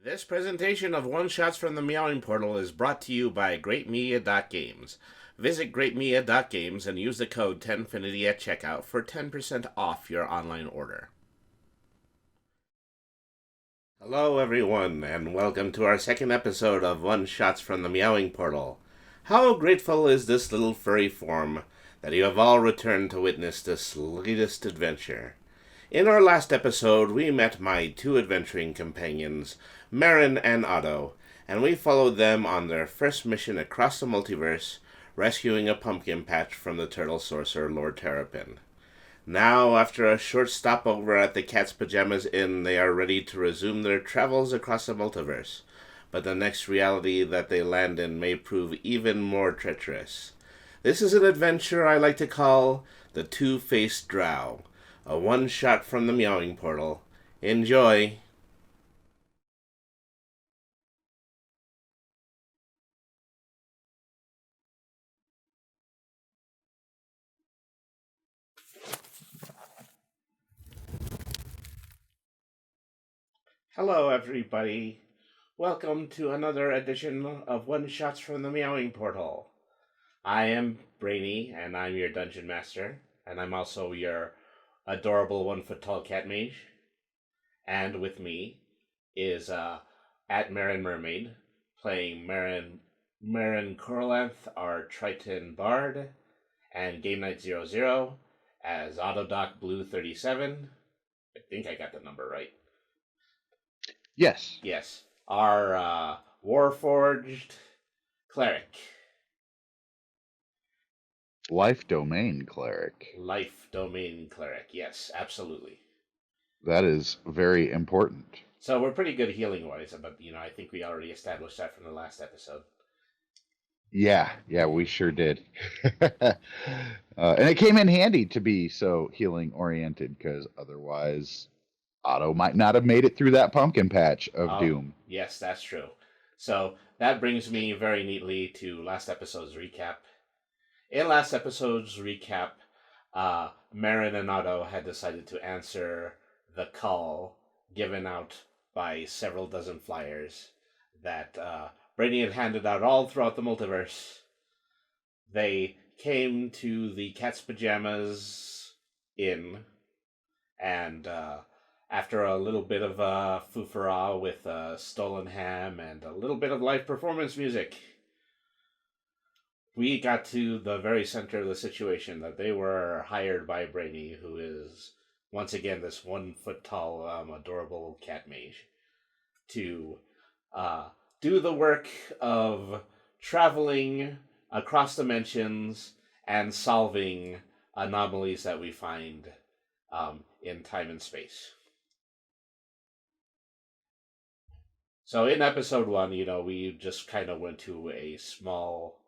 This presentation of One Shots from the Meowing Portal is brought to you by GreatMedia.Games. Visit GreatMedia.Games and use the code 10finity at checkout for 10% off your online order. Hello, everyone, and welcome to our second episode of One Shots from the Meowing Portal. How grateful is this little furry form that you have all returned to witness this latest adventure. In our last episode, we met my two adventuring companions, Marin and Otto, and we followed them on their first mission across the multiverse, rescuing a pumpkin patch from the turtle sorcerer Lord Terrapin. Now, after a short stopover at the Cat's Pajamas Inn, they are ready to resume their travels across the multiverse. But the next reality that they land in may prove even more treacherous. This is an adventure I like to call the Two-Faced Drow, a one-shot from the Meowing Portal. Enjoy! Hello, everybody. Welcome to another edition of One Shots from the Meowing Portal. I am Brainy, and I'm your dungeon master, and I'm also your adorable 1 foot tall cat mage. And with me is at Marin Mermaid, playing Marin Corlanth, our Triton Bard, and Game Night 00 as Autodoc Blue 37. I think I got the number right. Yes. Yes. Our Warforged Cleric. Life domain cleric. Life Domain Cleric. Yes, absolutely. That is very important. So we're pretty good healing wise, but I think we already established that from the last episode. Yeah, we sure did. And it came in handy to be so healing oriented because otherwise Otto might not have made it through that pumpkin patch of Oh, doom. yes, that's true. So that brings me very neatly to last episode's recap. In last episode's recap, Marin and Otto had decided to answer the call given out by several dozen flyers that Brady had handed out all throughout the multiverse. They came to the Cat's Pajamas Inn, and after a little bit of foofara with stolen ham and a little bit of live performance music, we got to the very center of the situation that they were hired by Brainy, who is once again this 1 foot tall, adorable cat mage, to do the work of traveling across dimensions and solving anomalies that we find in time and space. So in episode 1, we just kind of went to a small,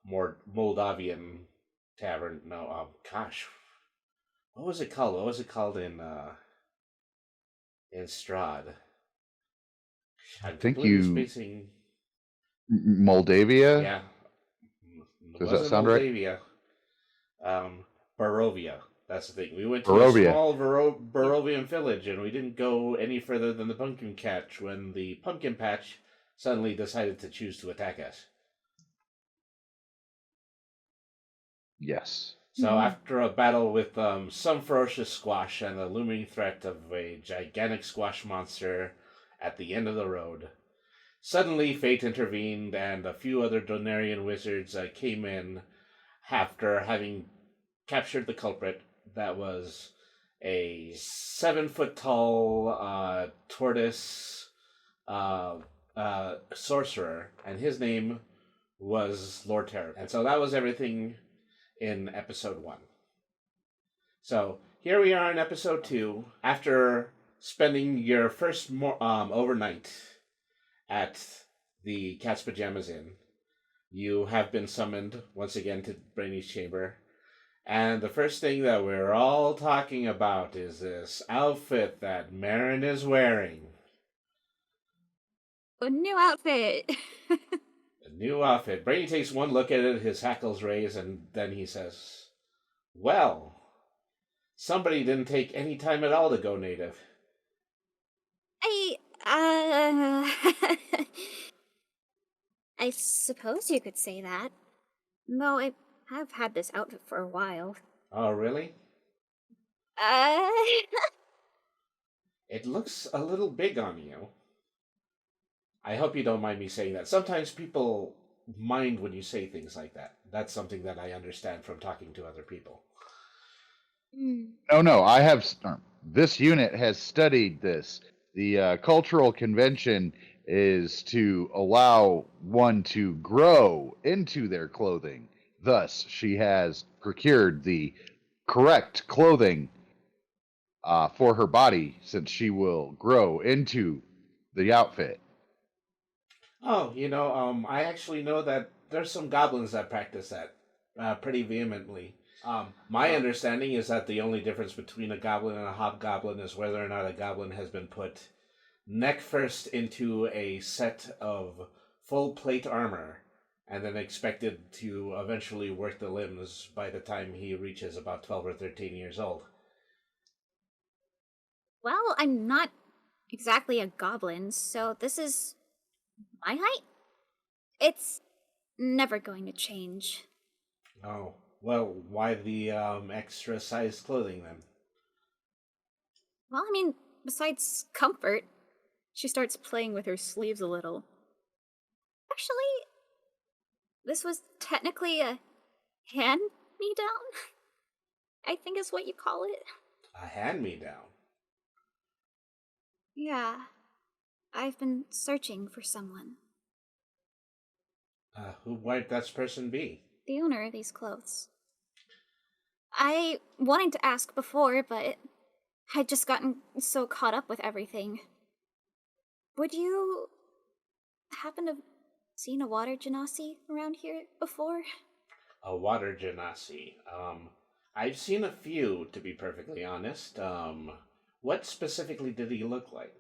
more Moldavian tavern. No, gosh, what was it called? What was it called in Strahd? I I'm think completely you spacing. Moldavia. Yeah, it Does that wasn't sound right? Moldavia. Barovia. That's the thing. We went to a Barovia. small Barovian village, and we didn't go any further than the pumpkin patch when the pumpkin patch suddenly decided to choose to attack us. Yes. So after a battle with some ferocious squash and the looming threat of a gigantic squash monster at the end of the road, suddenly fate intervened, and a few other Donarian wizards came in after having captured the culprit. That was a 7 foot tall tortoise sorcerer, and his name was Lord Terror. And so that was everything in episode 1. So here we are in episode 2, after spending your first overnight at the Cat's Pajamas Inn. You have been summoned once again to Brainy's chamber. And the first thing that we're all talking about is this outfit that Marin is wearing. A new outfit. A new outfit. Brainy takes one look at it, his hackles raise, and then he says, "Well, somebody didn't take any time at all to go native." I Uh, I suppose you could say that. Though I have had this outfit for a while. Oh, really? Uh, It looks a little big on you. I hope you don't mind me saying that. Sometimes people mind when you say things like that. That's something that I understand from talking to other people. No, no, I have. This unit has studied this. The cultural convention is to allow one to grow into their clothing. Thus, she has procured the correct clothing for her body, since she will grow into the outfit. Oh, I actually know that there's some goblins that practice that pretty vehemently. My understanding is that the only difference between a goblin and a hobgoblin is whether or not a goblin has been put neck first into a set of full plate armor and then expected to eventually work the limbs by the time he reaches about 12 or 13 years old. well, I'm not exactly a goblin, so this is my height? It's never going to change. Oh, well, why the extra sized clothing then? Well, I mean, besides comfort, she starts playing with her sleeves a little. Actually, this was technically a hand me down, I think is what you call it. A hand me down. Yeah, I've been searching for someone. Who might that person be? The owner of these clothes. I wanted to ask before, but I'd just gotten so caught up with everything. Would you happen to have seen a water genasi around here before? A water genasi. I've seen a few, to be perfectly honest. What specifically did he look like?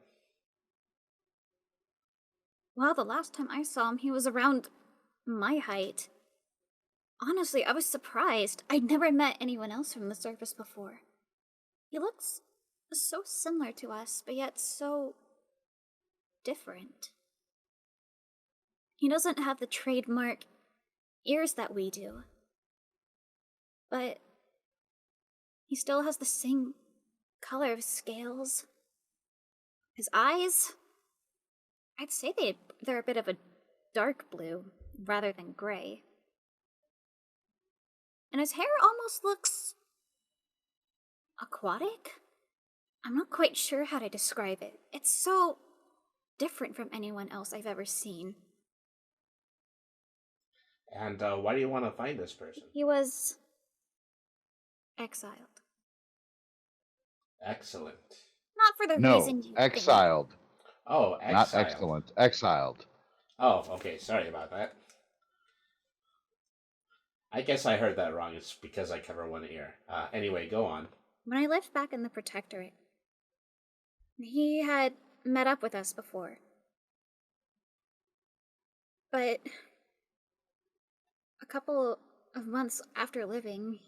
Well, the last time I saw him, he was around my height. Honestly, I was surprised. I'd never met anyone else from the surface before. He looks so similar to us, but yet so different. He doesn't have the trademark ears that we do, but he still has the same color of scales. His eyes, I'd say they're a bit of a dark blue rather than gray. And his hair almost looks aquatic? I'm not quite sure how to describe it. It's so different from anyone else I've ever seen. And why do you want to find this person? He was exiled. Excellent. Not for the No, reason you think. exiled, Oh, not exiled. excellent. Exiled. Oh, okay. Sorry about that. I guess I heard that wrong. It's because I cover one ear. Anyway, go on. When I lived back in the Protectorate, he had met up with us before. But a couple of months after living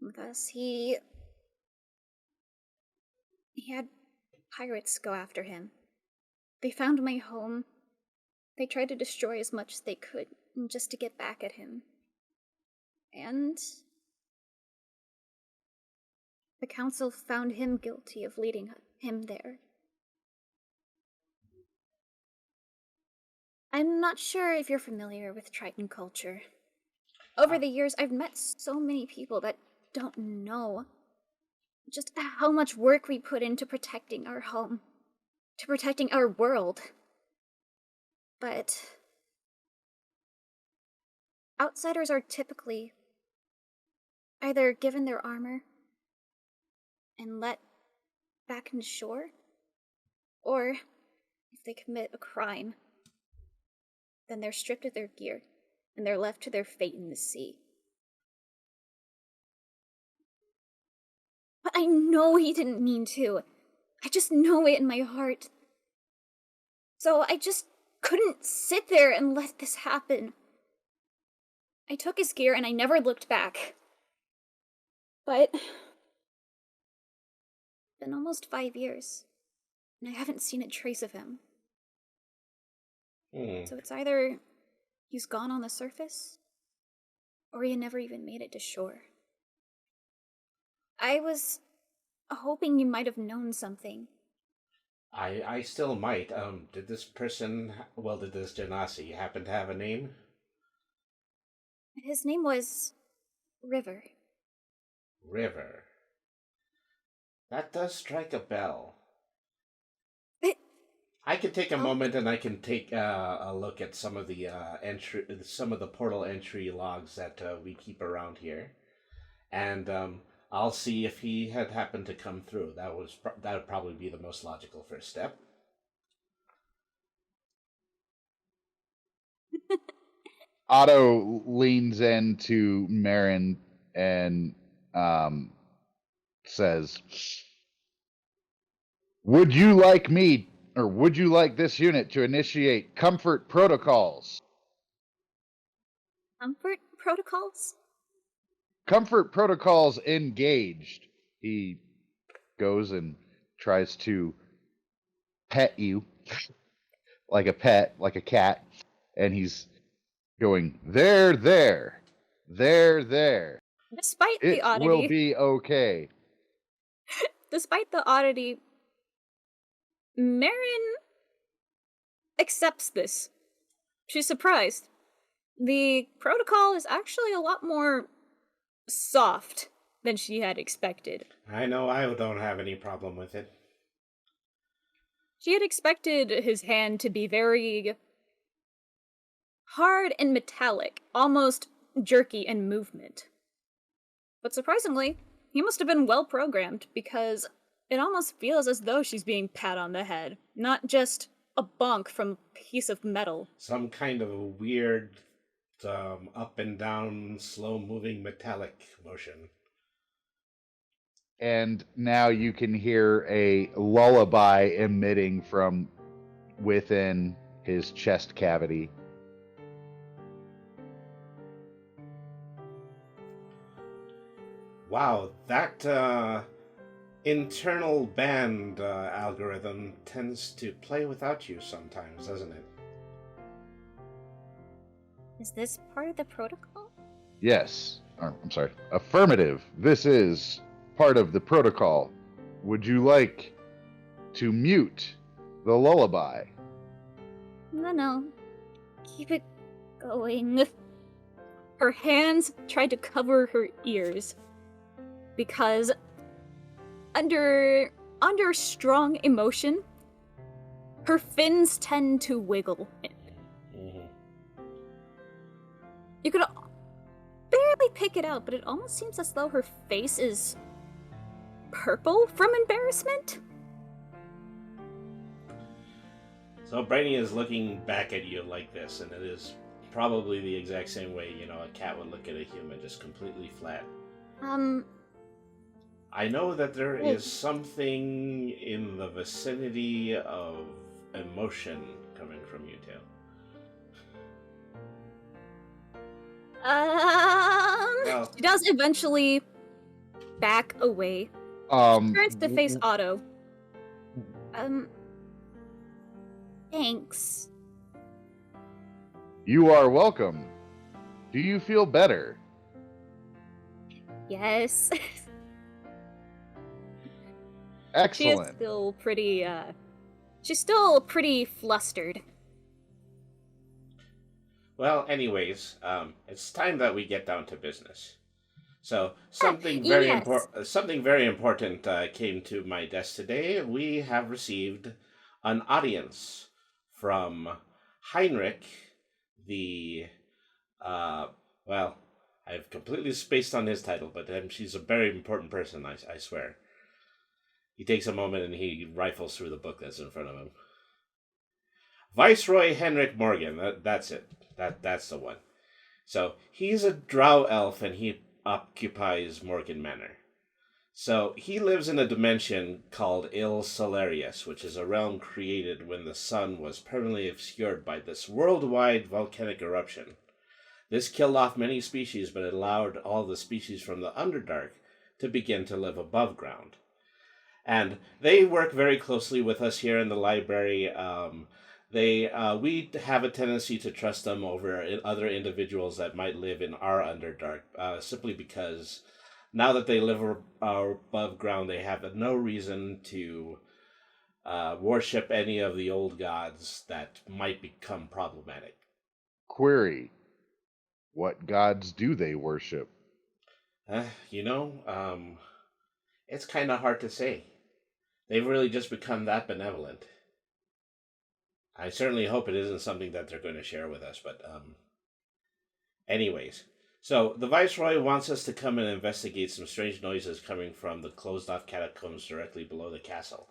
with us, he had pirates go after him. They found my home. They tried to destroy as much as they could just to get back at him. And the council found him guilty of leading him there. I'm not sure if you're familiar with Triton culture. Over the years, I've met so many people that don't know just how much work we put into protecting our home, to protecting our world. But outsiders are typically either given their armor and let back into shore, or if they commit a crime, then they're stripped of their gear and they're left to their fate in the sea. But I know he didn't mean to. I just know it in my heart. So I just couldn't sit there and let this happen. I took his gear and I never looked back. But it's been almost 5 years. and I haven't seen a trace of him. Hmm. So it's either he's gone on the surface, or he never even made it to shore. I was hoping you might have known something. I still might. Did this person, did this Genasi happen to have a name? His name was River. River. That does strike a bell. It, I can take a oh, moment and I can take a look at some of the some of the portal entry logs that we keep around here, and I'll see if he had happened to come through. That would probably be the most logical first step. Otto leans into Marin and says, would you like this unit to initiate comfort protocols? comfort protocols? Comfort protocols engaged. He goes and tries to pet you like a pet, like a cat, and he's going, there. Despite the It will oddity, be okay. Marin accepts this. She's surprised. The protocol is actually a lot more soft than she had expected. I know I don't have any problem with it. She had expected his hand to be very hard and metallic, almost jerky in movement. But surprisingly, he must have been well programmed because it almost feels as though she's being pat on the head, not just a bonk from a piece of metal. Some kind of a weird up and down, slow moving metallic motion. And now you can hear a lullaby emitting from within his chest cavity. Wow, that internal band algorithm tends to play without you sometimes, doesn't it? Is this part of the protocol? Yes. I'm sorry. Affirmative. This is part of the protocol. Would you like to mute the lullaby? No. Keep it going. Her hands tried to cover her ears because under strong emotion, her fins tend to wiggle. Mm-hmm. You could barely pick it out, but it almost seems as though her face is purple from embarrassment. So Brainy is looking back at you like this, and it is probably the exact same way, a cat would look at a human, just completely flat. I know that there is something in the vicinity of emotion coming from you two. Well, She does eventually back away. She turns to face Otto. Thanks. You are welcome. Do you feel better? Yes. Excellent. She's still pretty flustered. Well, anyways, it's time that we get down to business. So something very important came to my desk today. We have received an audience from Heinrich, the I've completely spaced on his title, but she's a very important person. I swear. He takes a moment and he rifles through the book that's in front of him. Viceroy Henrik Morgan. That's it. That's the one. So he's a Drow elf and he occupies Morgan Manor. So he lives in a dimension called Il Solarius, which is a realm created when the sun was permanently obscured by this worldwide volcanic eruption. This killed off many species, but it allowed all the species from the Underdark to begin to live above ground. And they work very closely with us here in the library. We have a tendency to trust them over other individuals that might live in our Underdark, simply because now that they live above ground, they have no reason to worship any of the old gods that might become problematic. Query: what gods do they worship? Uh, you know, it's kind of hard to say. They've really just become that benevolent. I certainly hope it isn't something that they're going to share with us, but anyways. So the Viceroy wants us to come and investigate some strange noises coming from the closed off catacombs directly below the castle.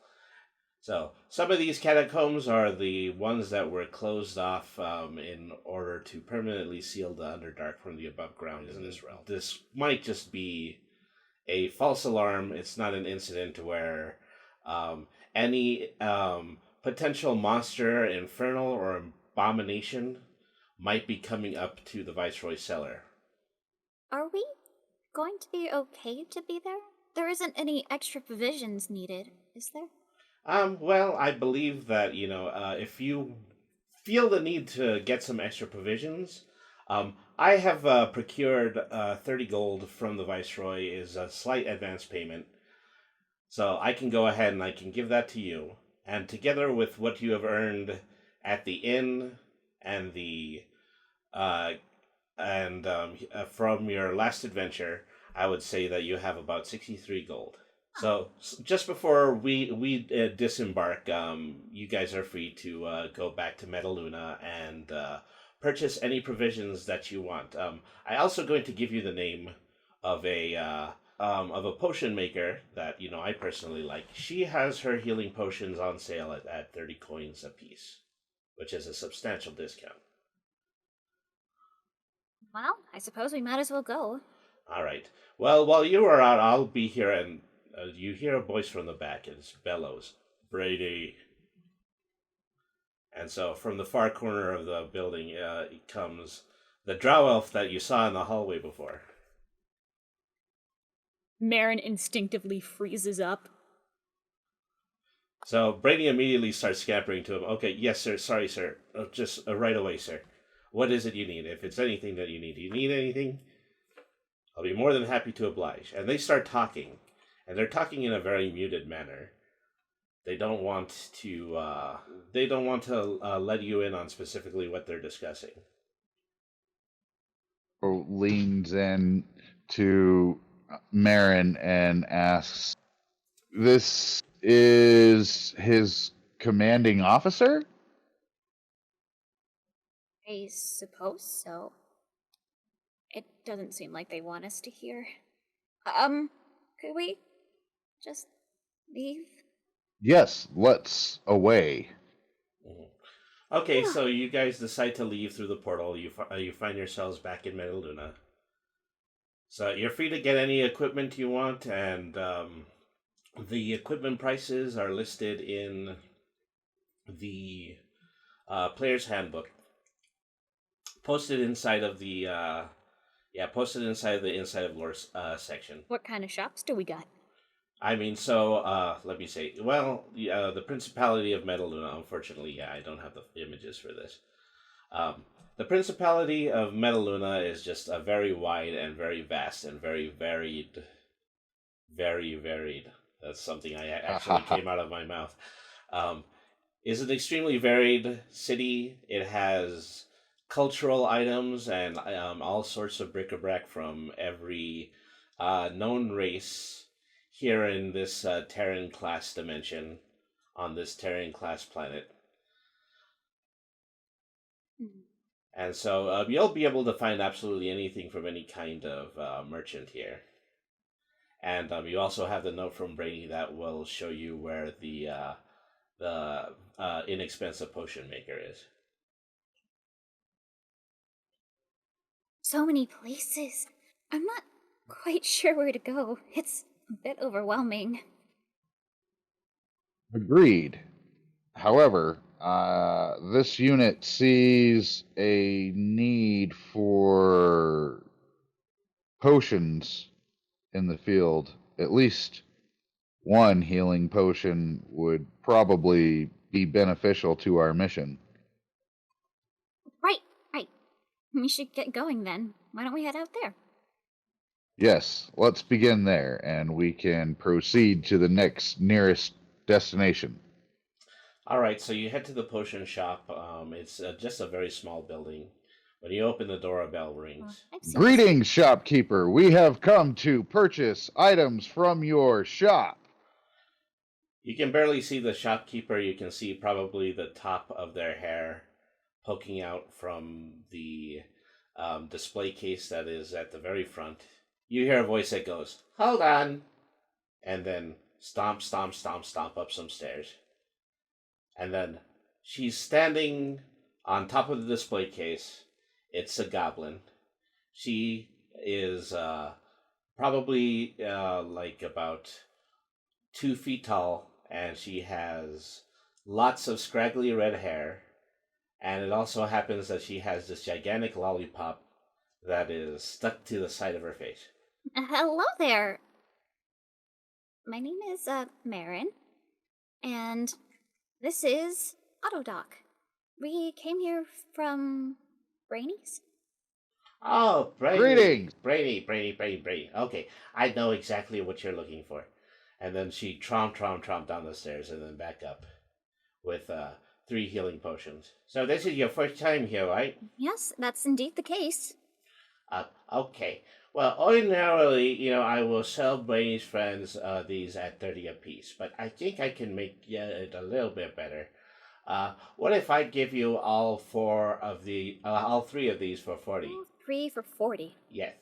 So some of these catacombs are the ones that were closed off in order to permanently seal the Underdark from the above ground in this realm. This might just be a false alarm. It's not an incident where any potential monster, infernal, or abomination might be coming up to the Viceroy's cellar. Are we going to be okay to be there? There isn't any extra provisions needed, is there? Well, I believe that, if you feel the need to get some extra provisions, I have procured 30 gold from the Viceroy is a slight advance payment. So I can go ahead and I can give that to you. And together with what you have earned at the inn and the uh, from your last adventure, I would say that you have about 63 gold. So just before we disembark, you guys are free to go back to Metaluna and purchase any provisions that you want. I also going to give you the name of a potion maker that I personally like. She has her healing potions on sale at 30 coins a piece, which is a substantial discount. Well, I suppose we might as well go. All right. Well, while you are out, I'll be here, and you hear a voice from the back. It's bellows, Brady. And so from the far corner of the building comes the drow elf that you saw in the hallway before. Marin instinctively freezes up. So Brady immediately starts scampering to him. Okay, yes, sir. Sorry, sir. Just right away, sir. What is it you need? If it's anything that you need, do you need anything? I'll be more than happy to oblige. And they start talking, and they're talking in a very muted manner. They don't want to. Let you in on specifically what they're discussing. Leans in to Marin and asks, "This is his commanding officer?" I suppose so. It doesn't seem like they want us to hear. Could we just leave? Yes, let's away. Okay, so you guys decide to leave through the portal. You find yourselves back in Metaluna. So you're free to get any equipment you want, and the equipment prices are listed in the player's handbook, posted inside of the inside of lore section. What kind of shops do we got? I mean, so let me say. Well, the Principality of Metaluna. Unfortunately, I don't have the images for this. The Principality of Metaluna is just a very wide and very vast and very varied. Very varied. That's something I actually came out of my mouth. Is an extremely varied city. It has cultural items and all sorts of bric-a-brac from every known race here in this Terran class dimension on this Terran class planet. And so you'll be able to find absolutely anything from any kind of merchant here. And you also have the note from Brady that will show you where the inexpensive potion maker is. So many places. I'm not quite sure where to go. It's a bit overwhelming. Agreed. However, this unit sees a need for potions in the field, at least one healing potion would probably be beneficial to our mission. Right, right. We should get going then. Why don't we head out there? Yes, let's begin there, and we can proceed to the nearest destination. All right, so you head to the potion shop. It's just a very small building. When you open the door, a bell rings. I've seen this. Greetings, shopkeeper. We have come to purchase items from your shop. You can barely see the shopkeeper. You can see probably the top of their hair poking out from the display case that is at the very front. You hear a voice that goes, "Hold on," and then stomp, stomp, stomp, stomp up some stairs. And then she's standing on top of the display case. It's a goblin. She is probably like about 2 feet tall, and she has lots of scraggly red hair. And it also happens that she has this gigantic lollipop that is stuck to the side of her face. Hello there. My name is, Marin, and this is Autodoc. We came here from Brainy's? Oh, Greetings. Brady. Okay, I know exactly what you're looking for. And then she tromp down the stairs and then back up with 3 healing potions. So this is your first time here, right? Yes, that's indeed the case. Okay. Well, ordinarily, I will sell Brainy's friends these at 30 apiece, but I think I can make it a little bit better. What if I give you all 3 of these for 40? All 3 for 40. Yes.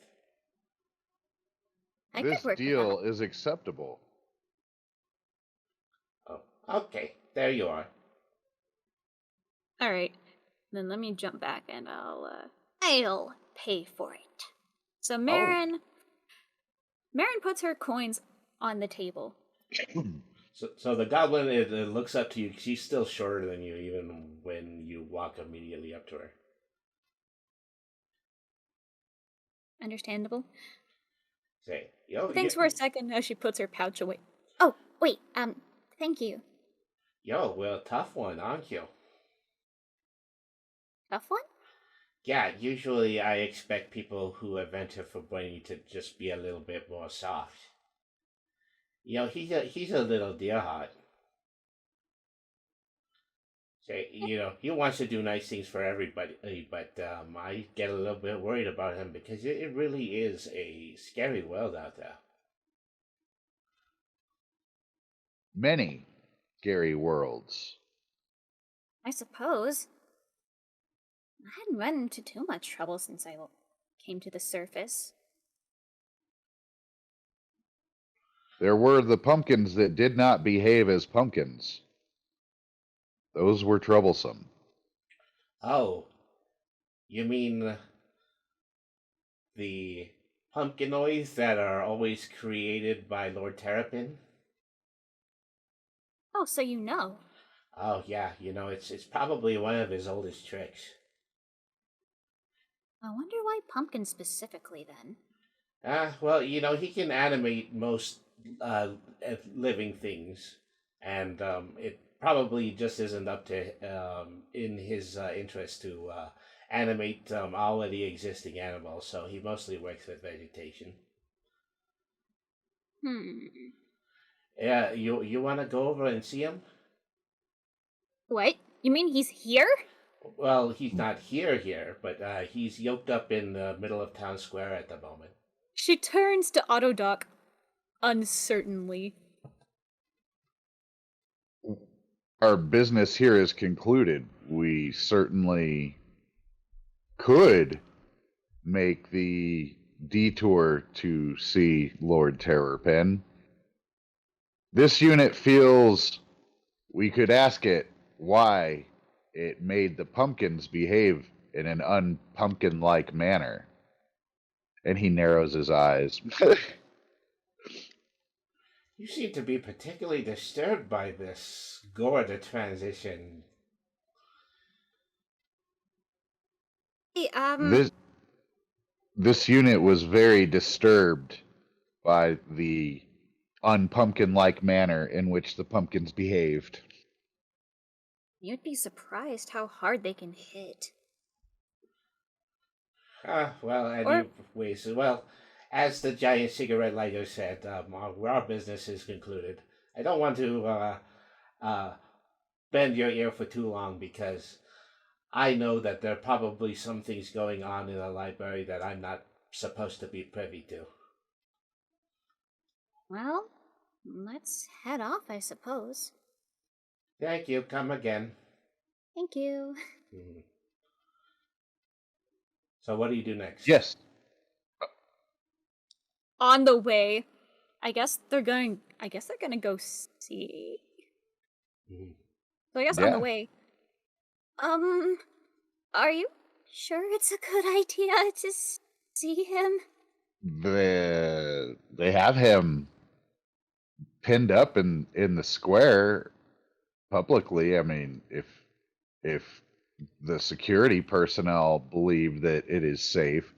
I This could work deal with that. is acceptable. Oh, okay. There you are. All right. Then let me jump back and I'll pay for it. So Marin puts her coins on the table. So the goblin it looks up to you. She's still shorter than you, even when you walk immediately up to her. Understandable. Say, yo, Thanks for a second as she puts her pouch away. Oh, wait, thank you. Yo, well, tough one, aren't you? Tough one? Yeah, usually I expect people who have entered for Brainy to just be a little bit more soft. He's a little deer heart. Say, he wants to do nice things for everybody, but I get a little bit worried about him because it really is a scary world out there. Many scary worlds. I suppose. I hadn't run into too much trouble since I came to the surface. There were the pumpkins that did not behave as pumpkins. Those were troublesome. Oh, you mean the pumpkinoids that are always created by Lord Terrapin? Oh, so you know. Oh yeah, it's probably one of his oldest tricks. I wonder why pumpkin specifically then. Well, he can animate most living things, and it probably just isn't up to in his interest to animate all of the existing animals. So he mostly works with vegetation. Yeah, you want to go over and see him? What? You mean he's here? Well, he's not here, but he's yoked up in the middle of town square at the moment. She turns to Autodoc uncertainly. Our business here is concluded. We certainly could make the detour to see Lord Terrorpen. This unit feels we could ask it why it made the pumpkins behave in an unpumpkin-like manner. And he narrows his eyes. You seem to be particularly disturbed by this Gorda transition. Hey, This unit was very disturbed by the unpumpkin-like manner in which the pumpkins behaved. You'd be surprised how hard they can hit. Well, and Or you wasted. Well, as the giant cigarette lighter said, our business is concluded. I don't want to uh, bend your ear for too long because I know that there are probably some things going on in the library that I'm not supposed to be privy to. Well, let's head off, I suppose. Thank you. Come again. Thank you. Mhm. So, what do you do next? Yes. on the way, I guess they're gonna go see. Mhm. So I guess on the Yeah. way, Are you sure it's a good idea to see him? They have him pinned up in the square publicly. I mean, if the security personnel believe that it is safe,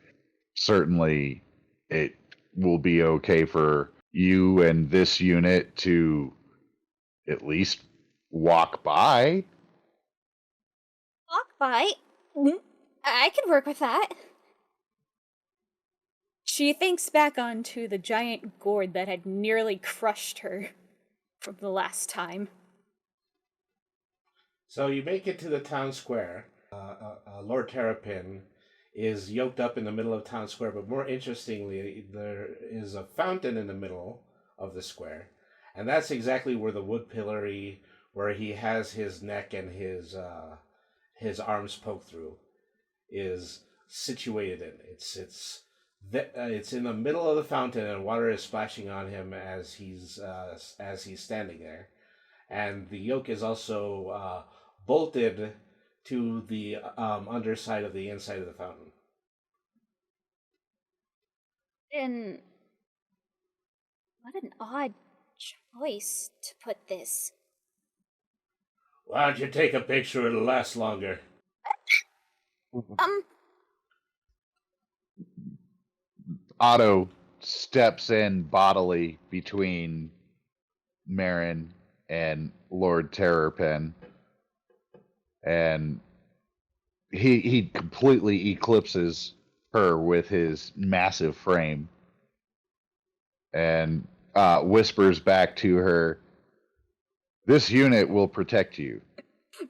certainly it will be okay for you and this unit to at least walk by. Walk by? I could work with that. she thinks back onto the giant gourd that had nearly crushed her from the last time. So you make it to the town square. Lord Terrapin is yoked up in the middle of town square, but more interestingly, there is a fountain in the middle of the square, and that's exactly where the wood pillory, where he has his neck and his arms poked through, is situated in. It's in the middle of the fountain, and water is splashing on him as he's standing there, and the yoke is also bolted to the underside of the inside of the fountain. And what an odd choice to put this. Why don't you take a picture? It'll last longer. Um, Otto steps in bodily between Marin and Lord Terrapin, and he completely eclipses her with his massive frame, and whispers back to her, "This unit will protect you."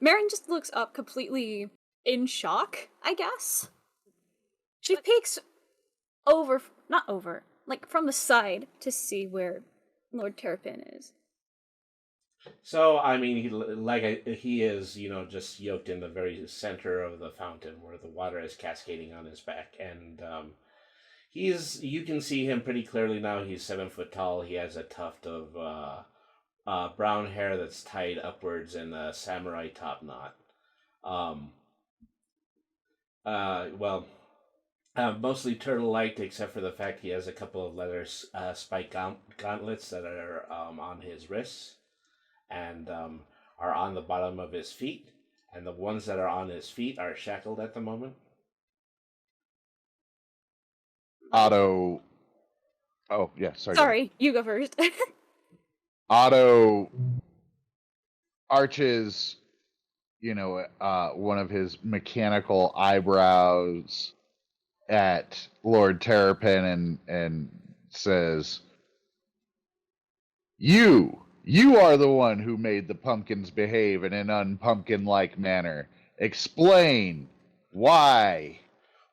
Marin just looks up completely in shock, I guess. She peeks over, not over, like from the side to see where Lord Terrapin is. So I mean, he is, just yoked in the very center of the fountain where the water is cascading on his back, and you can see him pretty clearly now. He's 7 foot tall. He has a tuft of brown hair that's tied upwards in a samurai top knot. Um, well, mostly turtle-like, except for the fact he has a couple of leather spike gauntlets that are on his wrists and are on the bottom of his feet, and the ones that are on his feet are shackled at the moment. Otto. Oh, yeah, sorry. Sorry, you go first. Otto arches, one of his mechanical eyebrows at Lord Terrapin and says, You are the one who made the pumpkins behave in an unpumpkin-like manner. Explain why."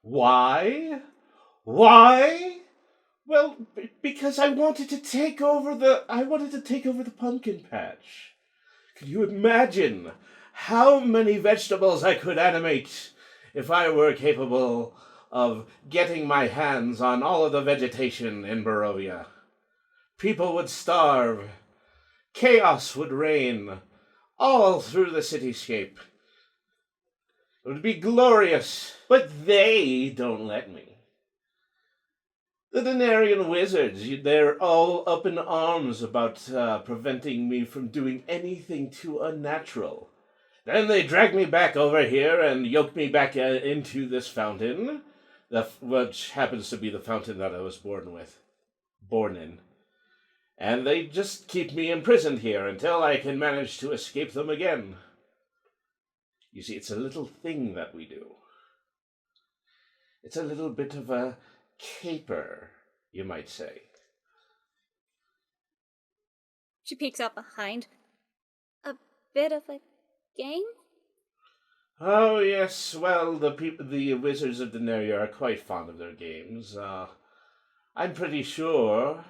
Why? Why? Well, because I wanted to take over the pumpkin patch. Could you imagine how many vegetables I could animate if I were capable of getting my hands on all of the vegetation in Barovia? People would starve. Chaos would reign all through the cityscape. It would be glorious, but they don't let me. The Denarian wizards, they're all up in arms about preventing me from doing anything too unnatural. Then they drag me back over here and yoke me back into this fountain, which happens to be the fountain that I was born in. And they just keep me imprisoned here until I can manage to escape them again. You see, it's a little thing that we do. It's a little bit of a caper, you might say. She peeks out behind. A bit of a game? Oh yes, well, the wizards of Deneria are quite fond of their games. I'm pretty sure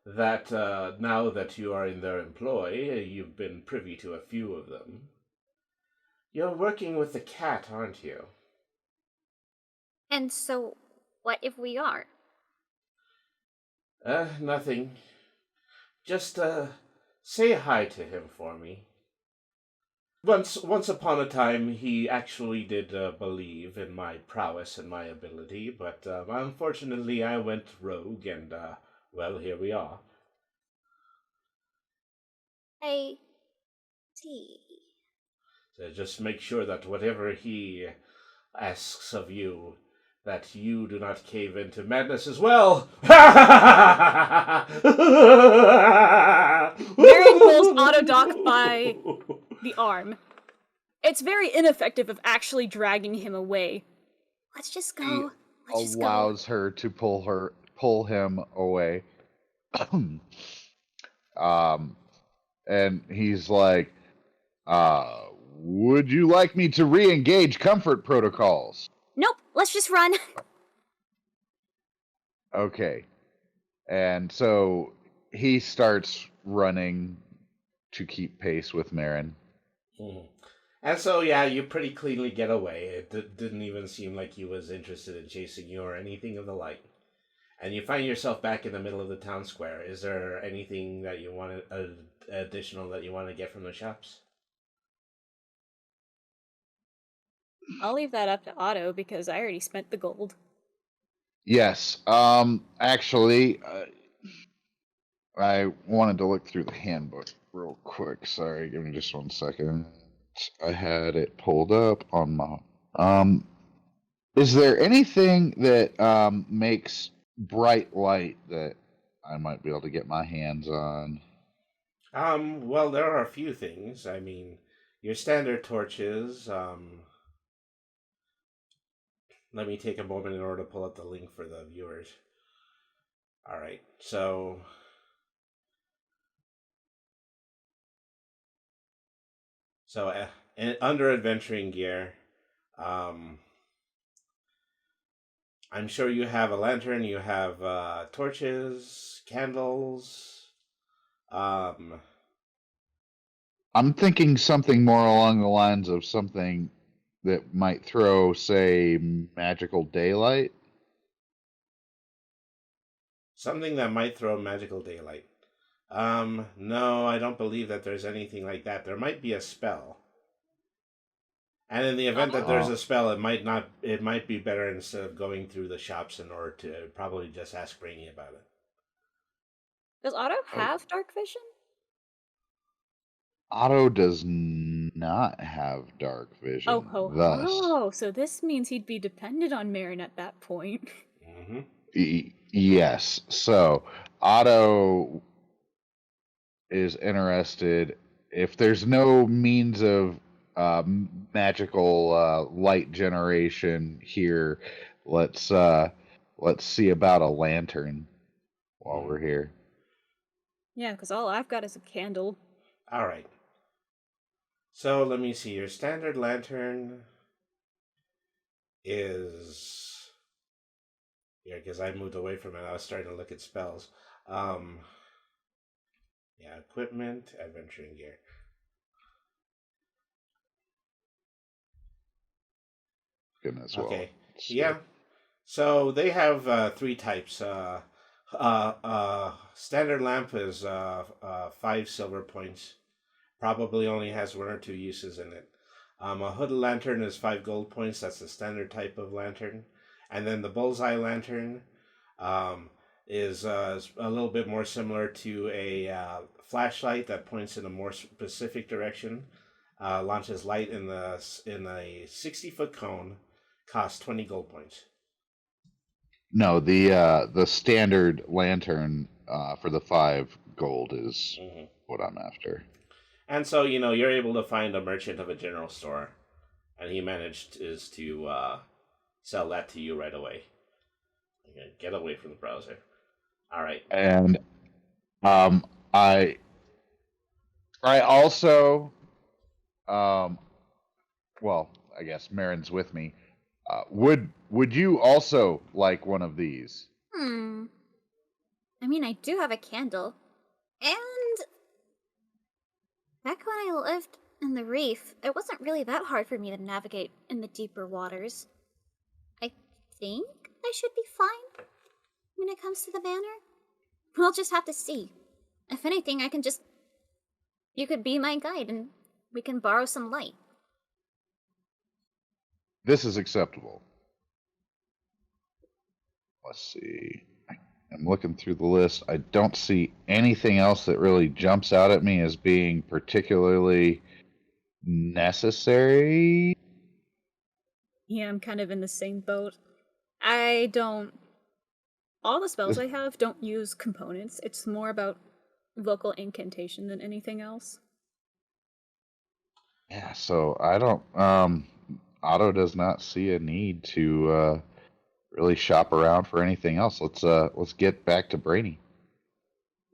that now that you are in their employ, you've been privy to a few of them. You're working with the cat, aren't you? And so, what if we are? Nothing. Just say hi to him for me. Once upon a time, he actually did believe in my prowess and my ability, but unfortunately, I went rogue, and well, here we are. I see. So just make sure that whatever he asks of you, that you do not cave into madness as well. Marion pulls Autodoc by the arm. It's very ineffective of actually dragging him away. Let's just He go. Let's just go. allows her to pull him away. And he's like, would you like me to re-engage comfort protocols? Nope, let's just run. Okay. And so he starts running to keep pace with Marin. Mhm. And so, yeah, you pretty cleanly get away. It didn't even seem like he was interested in chasing you or anything of the like. And you find yourself back in the middle of the town square. Is there anything that you want additional that you want to get from the shops? I'll leave that up to Otto because I already spent the gold. Yes. Actually, I wanted to look through the handbook real quick. Sorry, give me just 1 second. I had it pulled up on my. Is there anything that makes bright light that I might be able to get my hands on? Well, there are a few things. I mean, your standard torches. Let me take a moment in order to pull up the link for the viewers. All right, so under adventuring gear, I'm sure you have a lantern. You have torches, candles. I'm thinking something more along the lines of something that might throw, say, magical daylight. Something that might throw magical daylight. No, I don't believe that there's anything like that. There might be a spell. And in the event that there's a spell, it might be better instead of going through the shops in order to probably just ask Brainy about it. Does Otto have dark vision? Otto does not have dark vision. Oh, ho, thus, ho. So this means he'd be dependent on Marin at that point. Mm-hmm. Yes. So Otto is interested. If there's no means of magical light generation here, let's see about a lantern while we're here. Yeah, because all I've got is a candle. All right. So let me see. Your standard lantern is because I moved away from it. I was starting to look at spells. Equipment, adventuring gear. Goodness. Okay. Well, Yeah. So they have 3 types. Standard lamp is 5 silver points. Probably only has 1 or 2 uses in it. A hooded lantern is 5 gold points. That's the standard type of lantern. And then the bullseye lantern is a little bit more similar to a flashlight that points in a more specific direction. Launches light in a 60-foot cone. Costs 20 gold points. No, the standard lantern for the 5 gold is Mm-hmm. what I'm after. And so, you're able to find a merchant of a general store, and he managed is to sell that to you right away. Okay, get away from the browser. All right. And um, I also well, I guess Marin's with me. Would you also like one of these? Hmm. I mean, I do have a candle. And back when I lived in the reef, it wasn't really that hard for me to navigate in the deeper waters. I think I should be fine when it comes to the manor. We'll just have to see. If anything, I can just. You could be my guide and we can borrow some light. This is acceptable. Let's see. I'm looking through the list. I don't see anything else that really jumps out at me as being particularly necessary. Yeah, I'm kind of in the same boat. I don't. All the spells I have don't use components. It's more about vocal incantation than anything else. Yeah, so I don't. Otto does not see a need to really shop around for anything else. Let's get back to Brainy.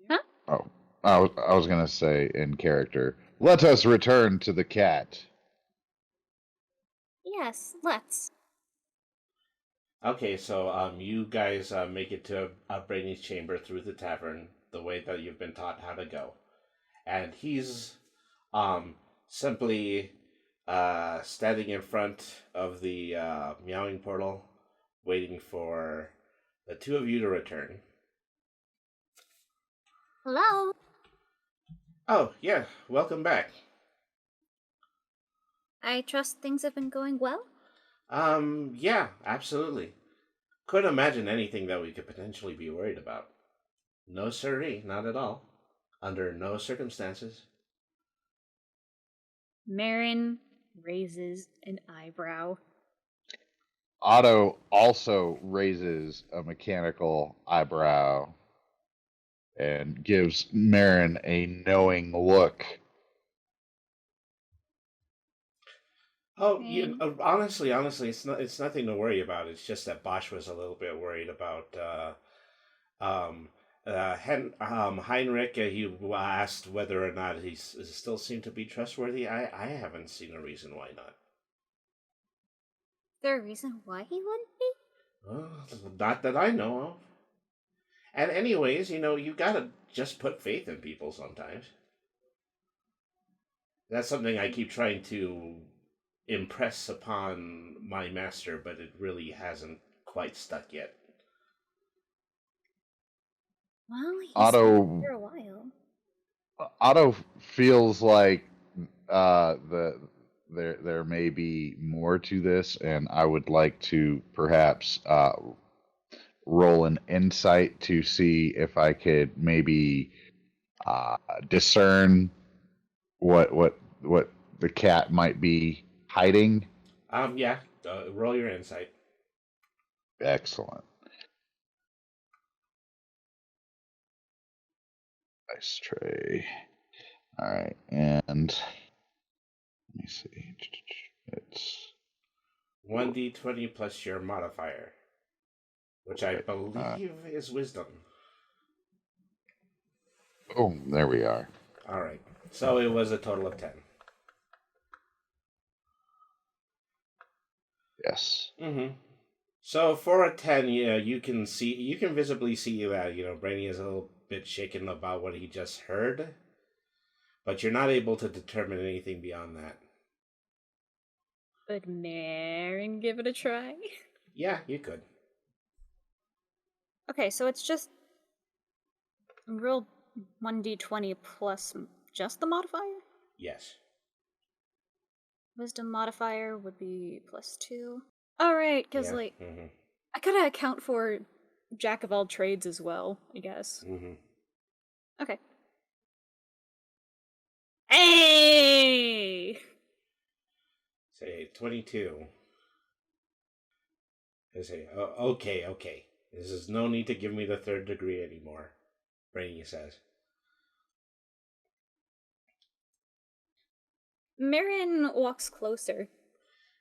Huh? Oh, I was gonna say in character. Let us return to the cat. Yes, let's. Okay, so you guys make it to Brady's chamber through the tavern the way that you've been taught how to go, and he's simply standing in front of the meowing portal, waiting for the two of you to return. Hello? Oh yeah, welcome back. I trust things have been going well? Yeah, absolutely. Couldn't imagine anything that we could potentially be worried about. No siree, not at all. Under no circumstances. Marin raises an eyebrow. Otto also raises a mechanical eyebrow and gives Marin a knowing look. Oh, Rain. honestly, it's nothing to worry about. It's just that Bosch was a little bit worried about um, Heinrich. He asked whether or not he still seemed to be trustworthy. I haven't seen a reason why not. Is there a reason why he wouldn't be? Not that I know of. And anyways, you gotta just put faith in people sometimes. That's something I keep trying to impress upon my master, but it really hasn't quite stuck yet. Well, he's been Otto here a while. Otto feels like there may be more to this, and I would like to perhaps roll an insight to see if I could maybe discern what the cat might be hiding. Yeah, roll your insight. Excellent. Dice tray. All right, and let me see. It's 1d20 plus your modifier, which I believe is wisdom. oh, there we are. Alright, so it was a total of 10. Yes. Mm-hmm. So for a 10, you can visibly see that, Brainy is a little bit shaken about what he just heard, but you're not able to determine anything beyond that. Would Marin give it a try? Yeah, you could. Okay, so it's just roll 1d20 plus just the modifier? Yes. Wisdom modifier would be +2. Alright, because, Yeah. I gotta account for Jack of all trades as well, I guess. Mm-hmm. Okay. Hey! Say 22. I say, oh, okay. This is no need to give me the third degree anymore. Brainy says. Marion walks closer.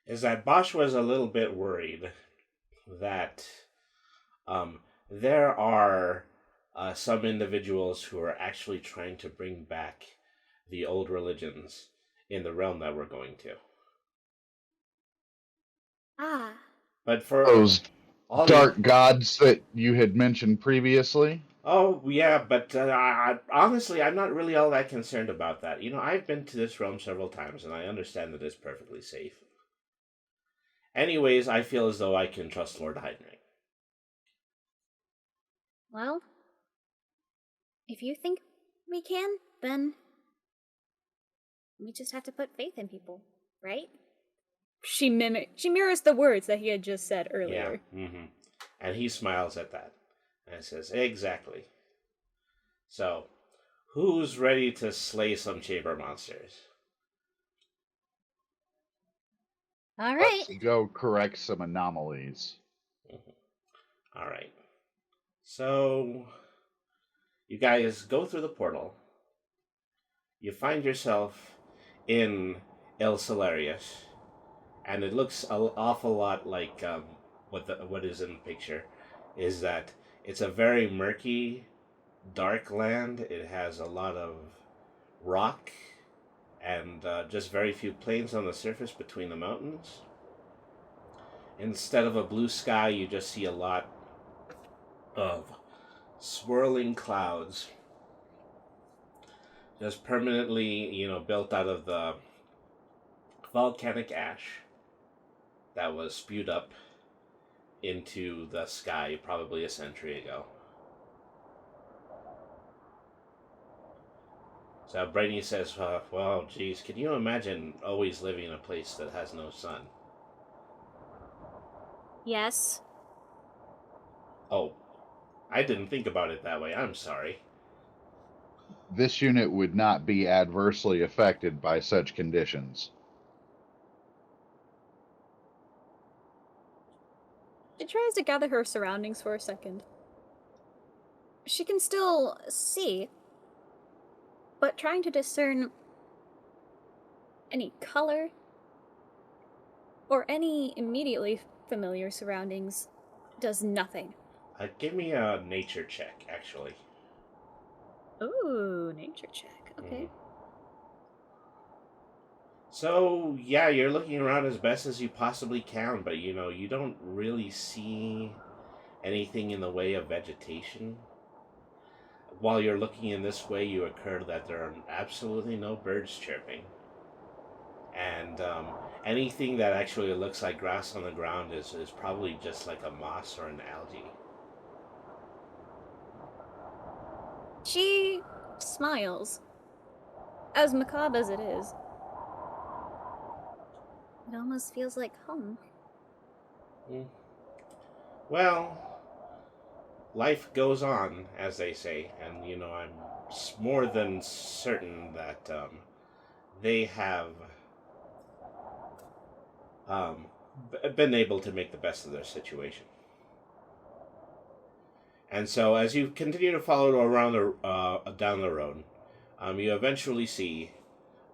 Is that Bosch was a little bit worried that there are some individuals who are actually trying to bring back the old religions in the realm that we're going to. Ah, But for Those all dark gods that you had mentioned previously. Oh, yeah, but honestly, I'm not really all that concerned about that. I've been to this realm several times, and I understand that it's perfectly safe. Anyways, I feel as though I can trust Lord Heinrich. well, if you think we can, then we just have to put faith in people, right? She mirrors the words that he had just said Yeah, earlier. and he smiles at that, and says, exactly. So, who's ready to slay some chamber monsters? All right. Let's go correct some anomalies. All right. So, you guys go through the portal. You find yourself in El Salarius, and it looks an awful lot like what is in the picture. Is that it's a very murky, dark land. It has a lot of rock and just very few plains on the surface between the mountains. Instead of a blue sky, you just see a lot of swirling clouds, just permanently, built out of the volcanic ash that was spewed up into the sky probably a century ago. So Brainy says, well, geez, can you imagine always living in a place that has no sun? Yes. Oh, I didn't think about it that way. I'm sorry. This unit would not be adversely affected by such conditions. She tries to gather her surroundings for a second. She can still see, but trying to discern any color or any immediately familiar surroundings does nothing. Give me a nature check, actually. Ooh, nature check. Okay. So, yeah, you're looking around as best as you possibly can, but you don't really see anything in the way of vegetation. While you're looking in this way, you occur that there are absolutely no birds chirping. And anything that actually looks like grass on the ground is probably just like a moss or an algae. She smiles, as macabre as it is. It almost feels like home. Mm. Well, life goes on, as they say, and I'm more than certain that they have um, been able to make the best of their situation. And so, as you continue to follow around down the road, you eventually see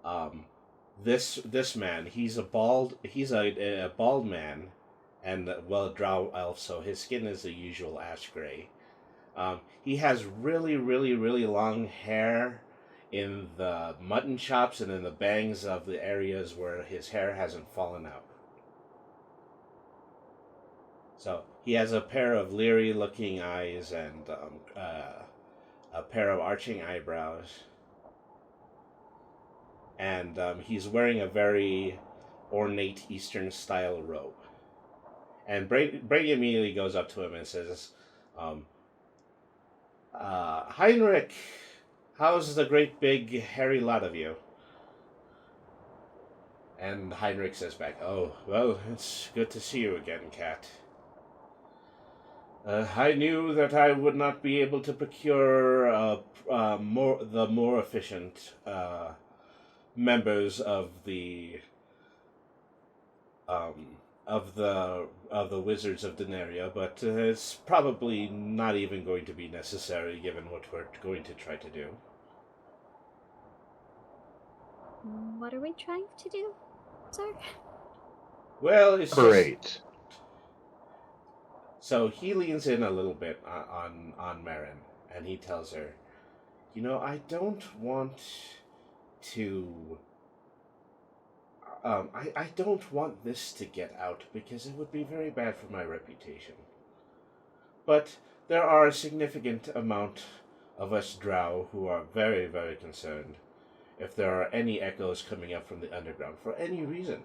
um, this man. He's a bald man, and a drow elf. So his skin is the usual ash gray. He has really, really, really long hair in the mutton chops and in the bangs of the areas where his hair hasn't fallen out. So he has a pair of leery-looking eyes and a pair of arching eyebrows, and he's wearing a very ornate Eastern-style robe. And Brady immediately goes up to him and says, um, Heinrich, how's the great big hairy lot of you? And Heinrich says back, oh, well, it's good to see you again, Cat. I knew that I would not be able to procure the more efficient members of the of the wizards of Denaria, but it's probably not even going to be necessary given what we're going to try to do. What are we trying to do, sir? Well, it's just... Great. So he leans in a little bit on Marin, and he tells her, I don't want to... I don't want this to get out, because it would be very bad for my reputation. But there are a significant amount of us Drow who are very, very concerned if there are any echoes coming up from the underground for any reason.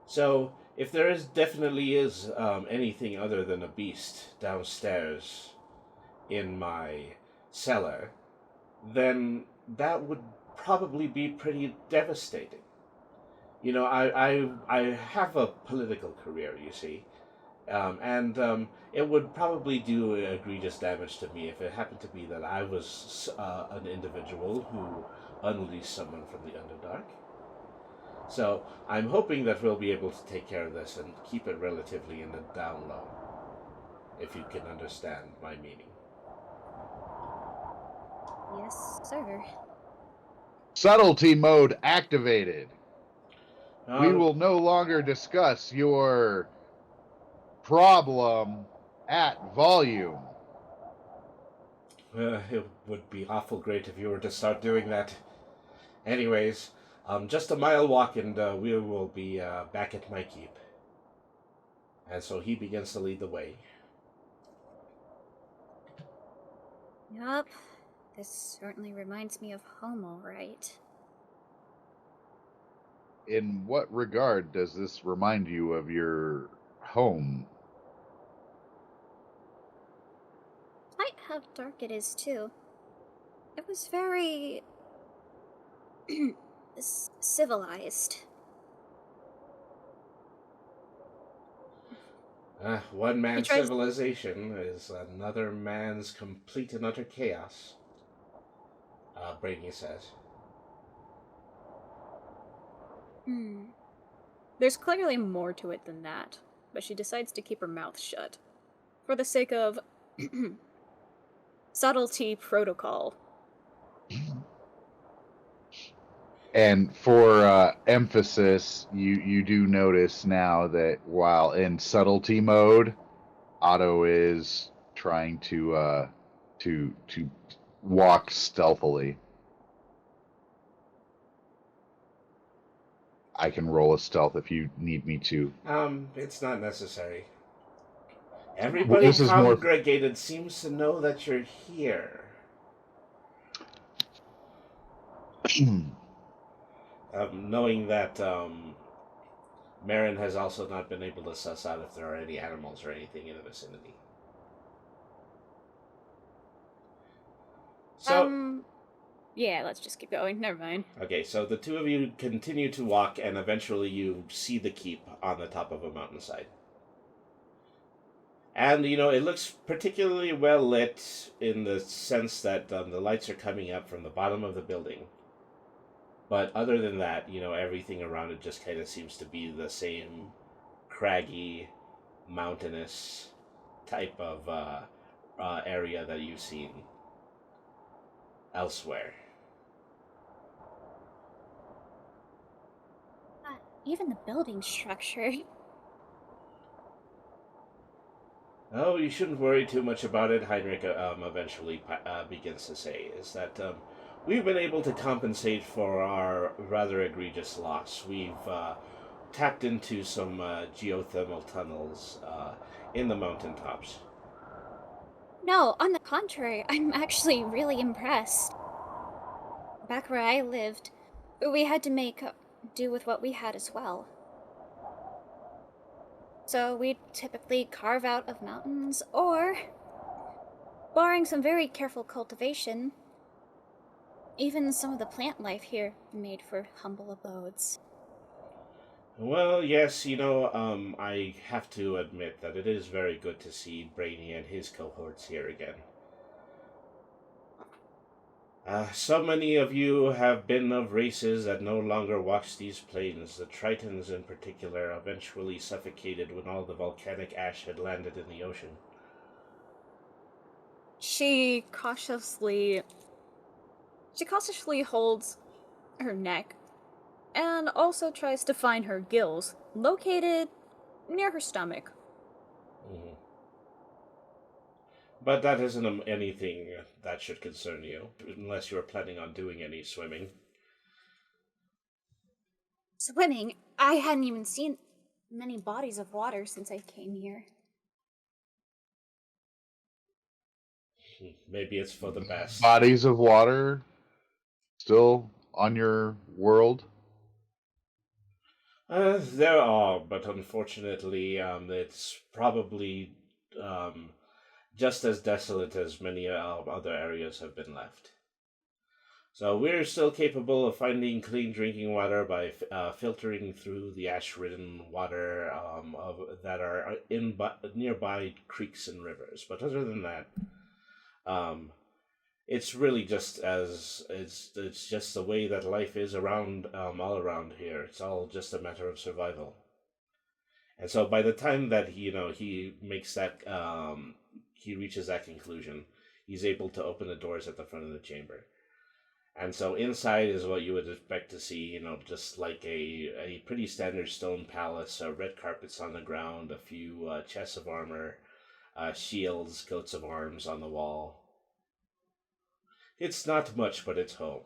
So, if there definitely is anything other than a beast downstairs in my cellar, then that would probably be pretty devastating. I have a political career, you see, and it would probably do egregious damage to me if it happened to be that I was an individual who unleashed someone from the Underdark. So I'm hoping that we'll be able to take care of this and keep it relatively in the down low, if you can understand my meaning. Yes, sir. Subtlety mode activated. We will no longer discuss your problem at volume. It would be awful great if you were to start doing that. Anyways, just a mile walk and we will be back at my keep. And so he begins to lead the way. Yup. This certainly reminds me of home, all right. In what regard does this remind you of your home? Quite how dark it is, too. It was very... civilized. One man's tries- civilization is another man's complete and utter chaos, Brainy says. There's clearly more to it than that, but she decides to keep her mouth shut. For the sake of subtlety protocol. And for emphasis, you do notice now that while in subtlety mode, Otto is trying to walk stealthily. I can roll a stealth if you need me to. It's not necessary. Everybody congregated seems to know that you're here. Knowing that Marin has also not been able to suss out if there are any animals or anything in the vicinity. So, yeah, let's just keep going. Never mind. Okay, so the two of you continue to walk, and eventually you see the keep on the top of a mountainside. And, it looks particularly well lit in the sense that the lights are coming up from the bottom of the building. But other than that, everything around it just kind of seems to be the same craggy, mountainous type of area that you've seen elsewhere. Even the building structure. Oh, you shouldn't worry too much about it, Heinrich eventually begins to say, is that we've been able to compensate for our rather egregious loss. We've tapped into some geothermal tunnels in the mountaintops. No, on the contrary, I'm actually really impressed. Back where I lived, we had to make do with what we had as well. So we'd typically carve out of mountains, or, barring some very careful cultivation, even some of the plant life here made for humble abodes. Well, yes, I have to admit that it is very good to see Brainy and his cohorts here again. So many of you have been of races that no longer watch these plains. The Tritons, in particular, eventually suffocated when all the volcanic ash had landed in the ocean. She cautiously holds her neck and also tries to find her gills, located near her stomach. Mhm. But that isn't anything that should concern you, unless you're planning on doing any swimming. Swimming? I hadn't even seen many bodies of water since I came here. Maybe it's for the best. Bodies of water still on your world? There are, but unfortunately, it's probably um, just as desolate as many other areas have been left. So we're still capable of finding clean drinking water by filtering through the ash-ridden water that are nearby creeks and rivers. But other than that, um, it's really just as it's just the way that life is around all around here. It's all just a matter of survival. And so by the time that he makes that he reaches that conclusion, he's able to open the doors at the front of the chamber. And so inside is what you would expect to see, just like a pretty standard stone palace, red carpets on the ground, a few chests of armor, shields, coats of arms on the wall. It's not much, but it's home,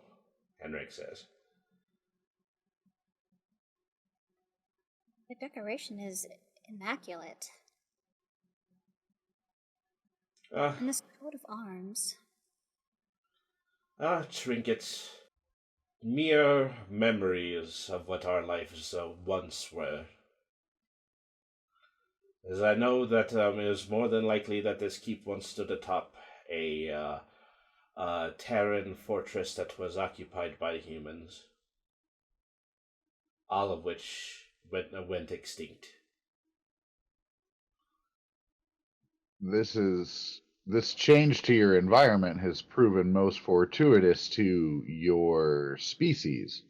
Henrik says. The decoration is immaculate. Uh, And this coat of arms. Trinkets. Mere memories of what our lives once were. As I know that it was more than likely that this keep once stood atop a Terran fortress that was occupied by humans, all of which went extinct. This change to your environment has proven most fortuitous to your species.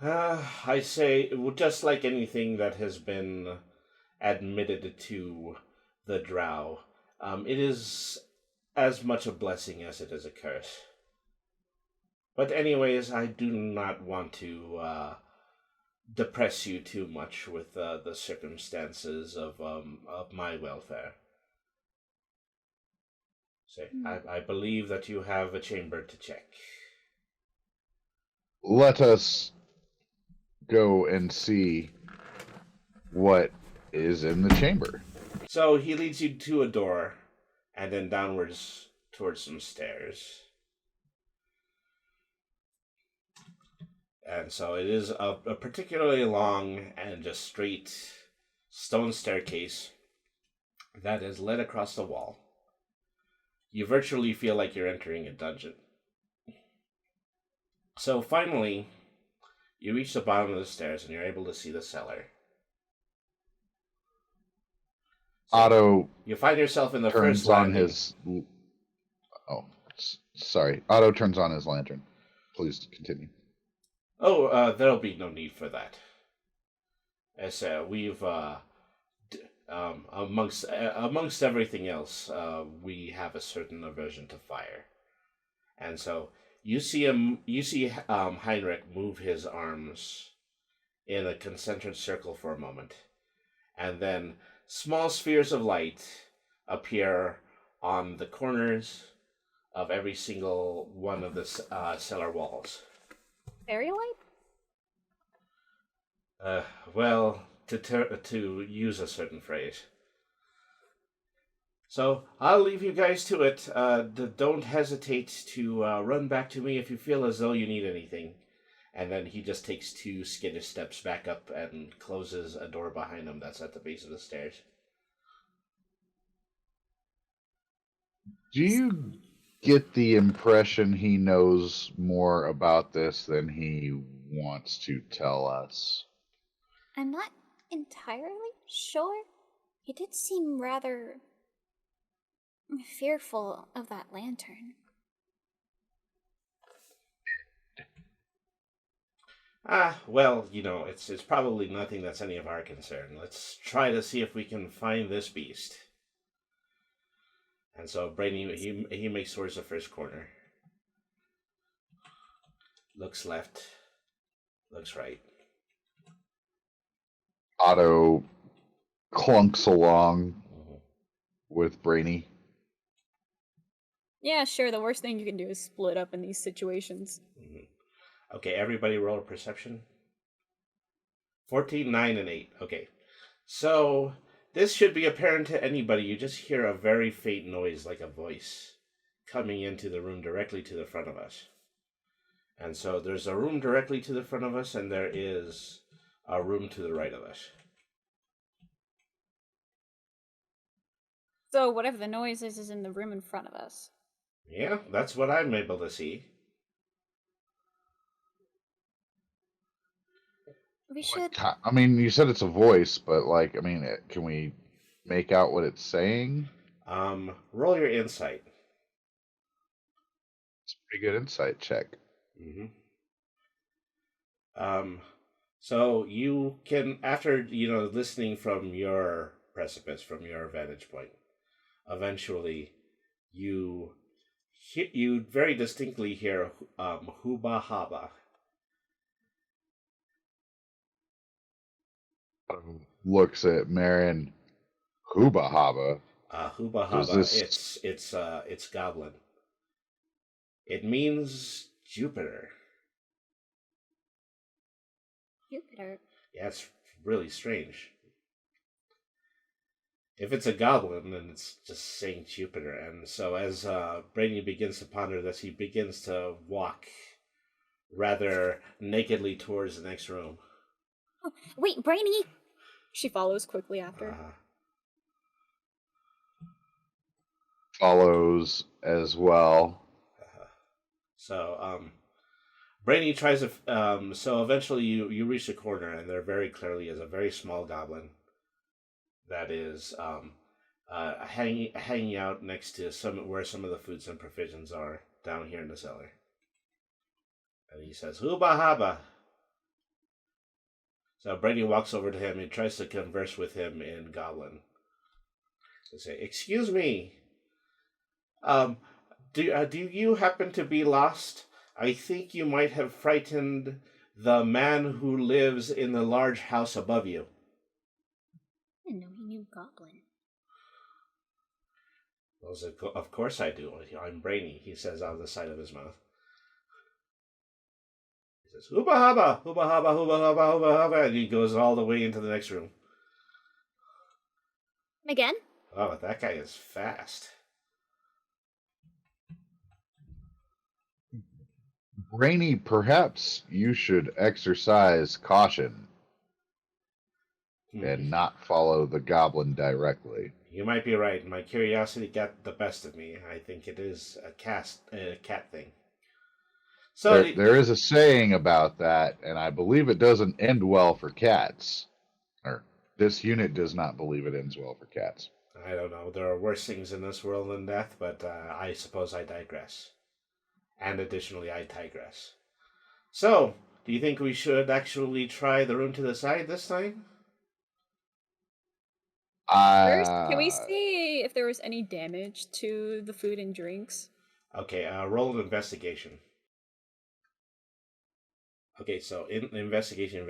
I say, just like anything that has been admitted to the Drow, it is as much a blessing as it is a curse. But anyways, I do not want to depress you too much with the circumstances of my welfare. Say, I believe that you have a chamber to check. Let us go and see what is in the chamber. So he leads you to a door, and then downwards towards some stairs. And so it is a particularly long and just straight stone staircase that is led across the wall. You virtually feel like you're entering a dungeon. So finally, you reach the bottom of the stairs and you're able to see the cellar. So Otto you find yourself in the turns first on landing. his. Oh, sorry. Otto turns on his lantern. Please continue. Oh, there'll be no need for that. As we've amongst everything else, we have a certain aversion to fire, and so you see Heinrich move his arms in a concentric circle for a moment, and then small spheres of light appear on the corners of every single one of the cellar walls. Fairy light? Well, to use a certain phrase. So I'll leave you guys to it. Don't hesitate to run back to me if you feel as though you need anything. And then he just takes two skittish steps back up and closes a door behind him that's at the base of the stairs. Do you get the impression he knows more about this than he wants to tell us? I'm not entirely sure. He did seem rather fearful of that lantern. Well, it's probably nothing that's any of our concern. Let's try to see if we can find this beast. And so Brady, he makes towards the first corner. Looks left. Looks right. Otto clunks along with Brainy. Yeah, sure, the worst thing you can do is split up in these situations. Okay, everybody roll a perception. 14, 9, and 8. Okay. So, this should be apparent to anybody. You just hear a very faint noise like a voice coming into the room directly to the front of us. And so there's a room directly to the front of us, and there is a room to the right of us. So whatever the noise is in the room in front of us. Yeah, that's what I'm able to see. We should. I mean, you said it's a voice, but can we make out what it's saying? Roll your insight. It's a pretty good insight check. Mm-hmm. So you can, after listening from your precipice, from your vantage point, eventually you very distinctly hear "Huba Haba." Looks at Marin. Huba Haba. Huba Does Haba. this- It's goblin. It means Jupiter. Jupiter. Yeah, it's really strange. If it's a goblin, then it's just saying Jupiter. And so as Brady begins to ponder this, he begins to walk rather nakedly towards the next room. Oh, wait, Brainy! She follows quickly after. Follows as well. So, Brady tries to. So eventually, you reach the corner, and there very clearly is a very small goblin that is hanging out next to where some of the foods and provisions are down here in the cellar. And he says, "Huba Haba." So Brady walks over to him and tries to converse with him in Goblin. They say, "Excuse me. Do you happen to be lost? I think you might have frightened the man who lives in the large house above you." I didn't know he knew Goblin. Well, of course I do. I'm Brainy, he says out of the side of his mouth. He says, "Hooba haba, hooba haba, hooba haba, hooba haba," and he goes all the way into the next room. Again? Oh, that guy is fast. Brainy, perhaps you should exercise caution and not follow the goblin directly. You might be right. My curiosity got the best of me. I think it is a cat thing. So there is a saying about that, and I believe it doesn't end well for cats. Or this unit does not believe it ends well for cats. I don't know. There are worse things in this world than death, but I suppose I digress. And additionally, I digress. So, do you think we should actually try the room to the side this time? First, can we see if there was any damage to the food and drinks? Okay, roll an investigation. Okay, so investigation,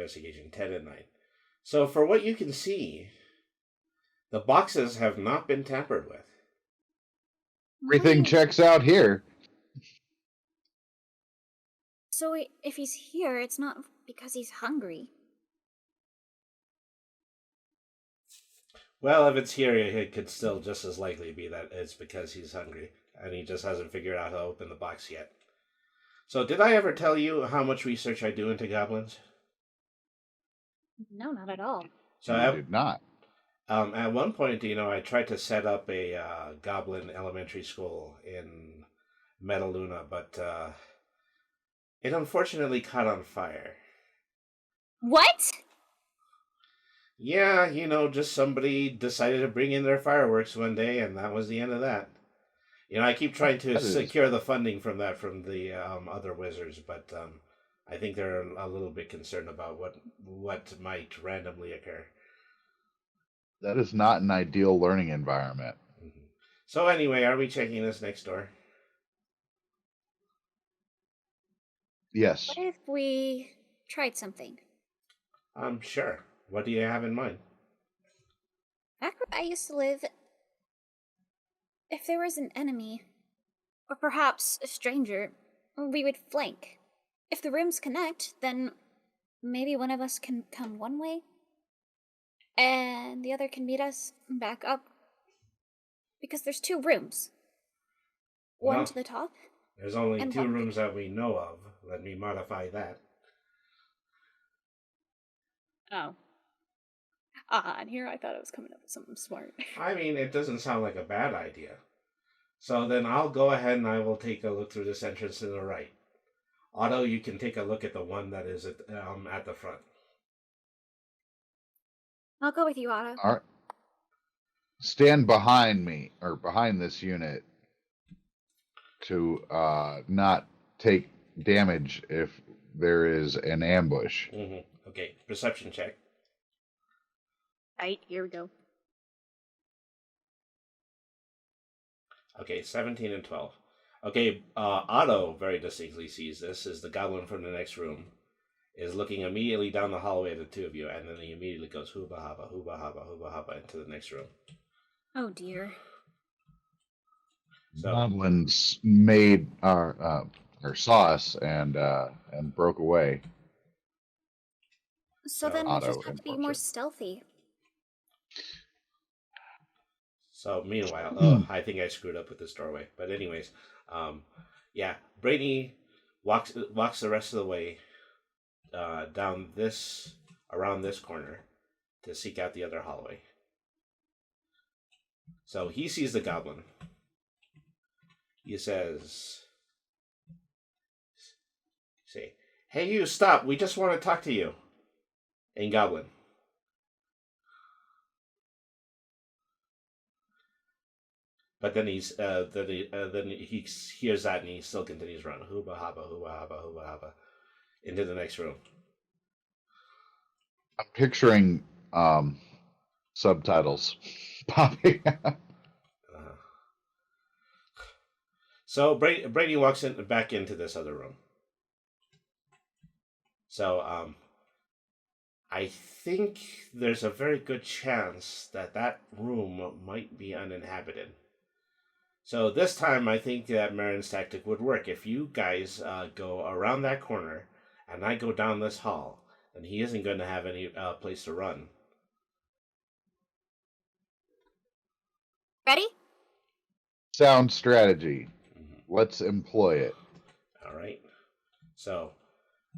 10 and 9. So, for what you can see, the boxes have not been tampered with. Everything checks out here. So if he's here, it's not because he's hungry. Well, if it's here, it could still just as likely be that it's because he's hungry, and he just hasn't figured out how to open the box yet. So, did I ever tell you how much research I do into goblins? No, not at all. So I did not. At one point, I tried to set up a goblin elementary school in Metaluna, but it unfortunately caught on fire. What? Yeah, just somebody decided to bring in their fireworks one day, and that was the end of that. I keep trying to That is secure the funding from the other wizards, but I think they're a little bit concerned about what might randomly occur. that is not an ideal learning environment. Mm-hmm. So anyway, are we checking this next door? Yes. What if we tried something? Sure. What do you have in mind? Back where I used to live, if there was an enemy, or perhaps a stranger, we would flank. If the rooms connect, then maybe one of us can come one way, and the other can meet us back up. Because there's 2 rooms. One Well, to the top, there's only and 2 one rooms that we know of. Let me modify that. Oh. And here I thought I was coming up with something smart. I mean, it doesn't sound like a bad idea. So then I'll go ahead and I will take a look through this entrance to the right. Otto, you can take a look at the one that is at the front. I'll go with you, Otto. All right. Stand behind me or behind this unit to not take damage if there is an ambush. Mm-hmm. Okay, perception check. Right, here we go. Okay, 17 and 12. Okay, Otto very distinctly sees this as the goblin from the next room is looking immediately down the hallway at the 2 of you, and then he immediately goes hooba haba, hooba haba, hooba haba into the next room. Oh dear. So, Goblins made or saw us and broke away. So So then we Otto just have to be more informs stealthy. So meanwhile, I think I screwed up with this doorway. But anyways, yeah, Brady walks the rest of the way around this corner to seek out the other hallway. So he sees the goblin. He says, "Hey, you stop! We just want to talk to you." In goblin. But then then he hears that and he still continues running. Hooba haba, hooba haba, hooba haba, into the next room. I'm picturing subtitles popping up. So Brady walks back into this other room. So I think there's a very good chance that room might be uninhabited. So this time, I think that Marin's tactic would work. If you guys go around that corner, and I go down this hall, then he isn't going to have any place to run. Ready? Sound strategy. Let's employ it. All right. So,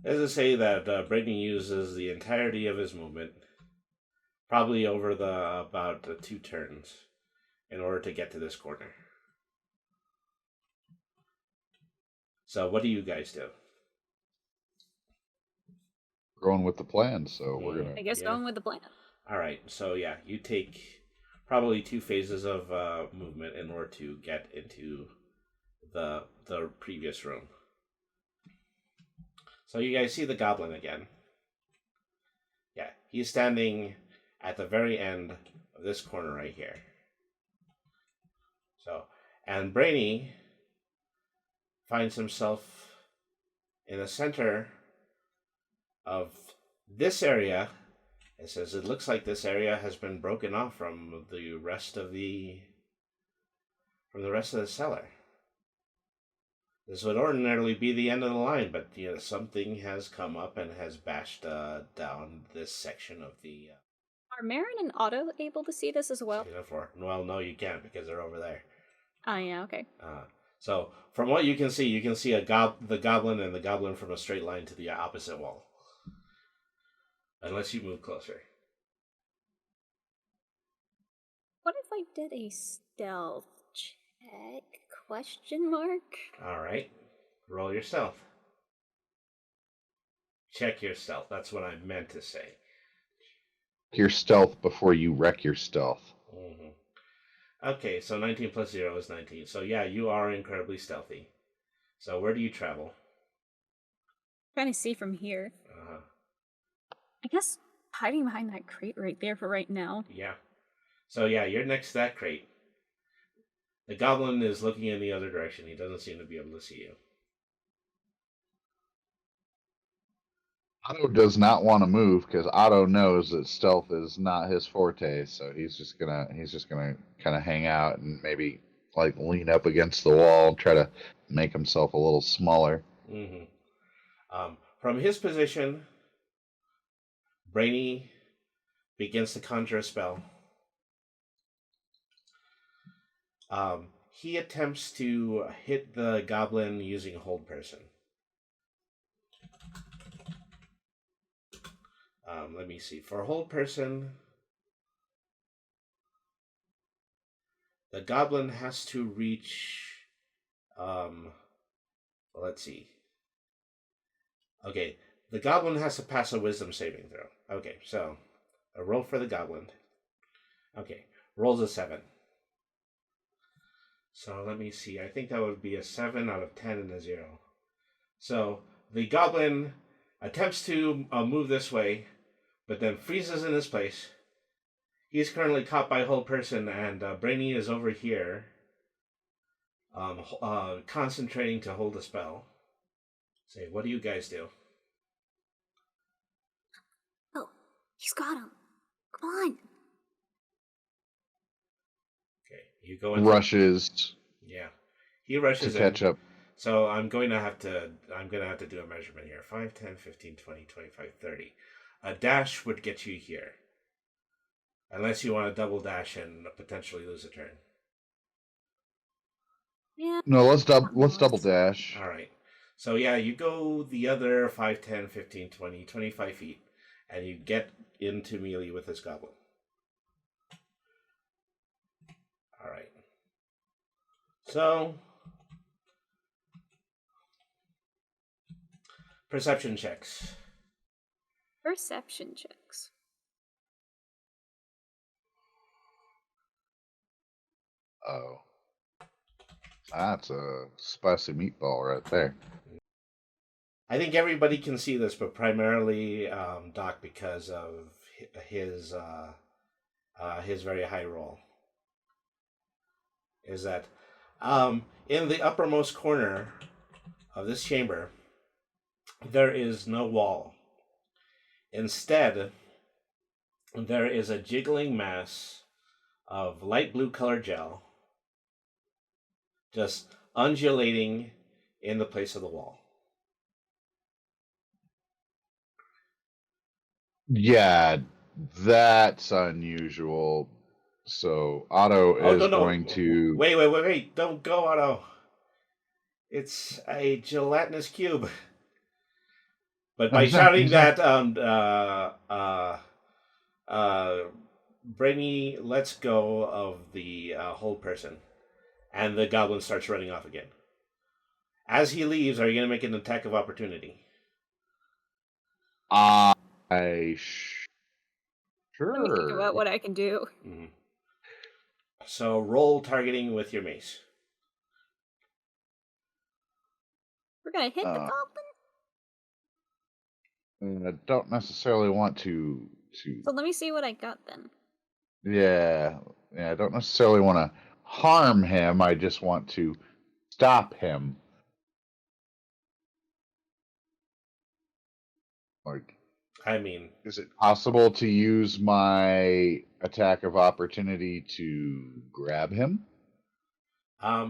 as I say that Brady uses the entirety of his movement, probably over about 2 turns, in order to get to this corner. So what do you guys do? We're going with the plan, so we're gonna. I guess going with the plan. All right. So yeah, you take probably 2 phases of movement in order to get into the previous room. So you guys see the goblin again. Yeah, he's standing at the very end of this corner right here. So, and Brainy finds himself in the center of this area. It says it looks like this area has been broken off from the rest of the cellar. This would ordinarily be the end of the line, but something has come up and has bashed down this section of the. Are Marin and Otto able to see this as well? Well, no, you can't because they're over there. Oh yeah, okay. So from what you can see the goblin and the goblin from a straight line to the opposite wall. Unless you move closer. What if I did a stealth check? Question mark? All right. Roll your stealth. Check your stealth. That's what I meant to say. Your stealth before you wreck your stealth. Mm-hmm. Okay, so 19 plus 0 is 19. So yeah, you are incredibly stealthy. So where do you travel? Trying to see from here. Uh-huh. I guess hiding behind that crate right there for right now. Yeah. So yeah, you're next to that crate. The goblin is looking in the other direction. He doesn't seem to be able to see you. Otto does not want to move because Otto knows that stealth is not his forte, so he's just gonna kind of hang out and maybe like lean up against the wall and try to make himself a little smaller. Mm-hmm. From his position, Brainy begins to conjure a spell. He attempts to hit the goblin using hold person. Let me see. For hold person, the goblin has to reach. Let's see. Okay, the goblin has to pass a wisdom saving throw. Okay, so a roll for the goblin. Okay, rolls a 7. So let me see. I think that would be a 7 out of 10 and a 0. So the goblin attempts to move this way, but then freezes in his place. He's currently caught by hold person, and Brainy is over here, concentrating to hold a spell. Say, what do you guys do? Oh, he's got him. Come on. Okay, you go in. Rushes. Yeah, he rushes to catch in. up. So I'm going to have to do a measurement here. 5, 10, 15, 20, 25, 30. A dash would get you here. Unless you want to double dash and potentially lose a turn. Yeah. No, let's double dash. All right. So yeah, you go the other 5, 10, 15, 20, 25 feet, and you get into melee with this goblin. All right. So perception checks. Perception checks. Oh. That's a spicy meatball right there. I think everybody can see this, but primarily Doc because of his very high roll. Is that in the uppermost corner of this chamber, there is no wall. Instead, there is a jiggling mass of light blue colored gel just undulating in the place of the wall. Yeah, that's unusual. So Otto is going to Wait! Don't go, Otto. It's a gelatinous cube. But by shouting that, Brainy lets go of the hold person, and the goblin starts running off again. As he leaves, are you going to make an attack of opportunity? sure. Let me think about what I can do. Mm-hmm. So roll targeting with your mace. We're gonna hit the goblin? I don't necessarily want to. So let me see what I got then. Yeah, I don't necessarily want to harm him. I just want to stop him. Like, I mean, is it possible to use my attack of opportunity to grab him?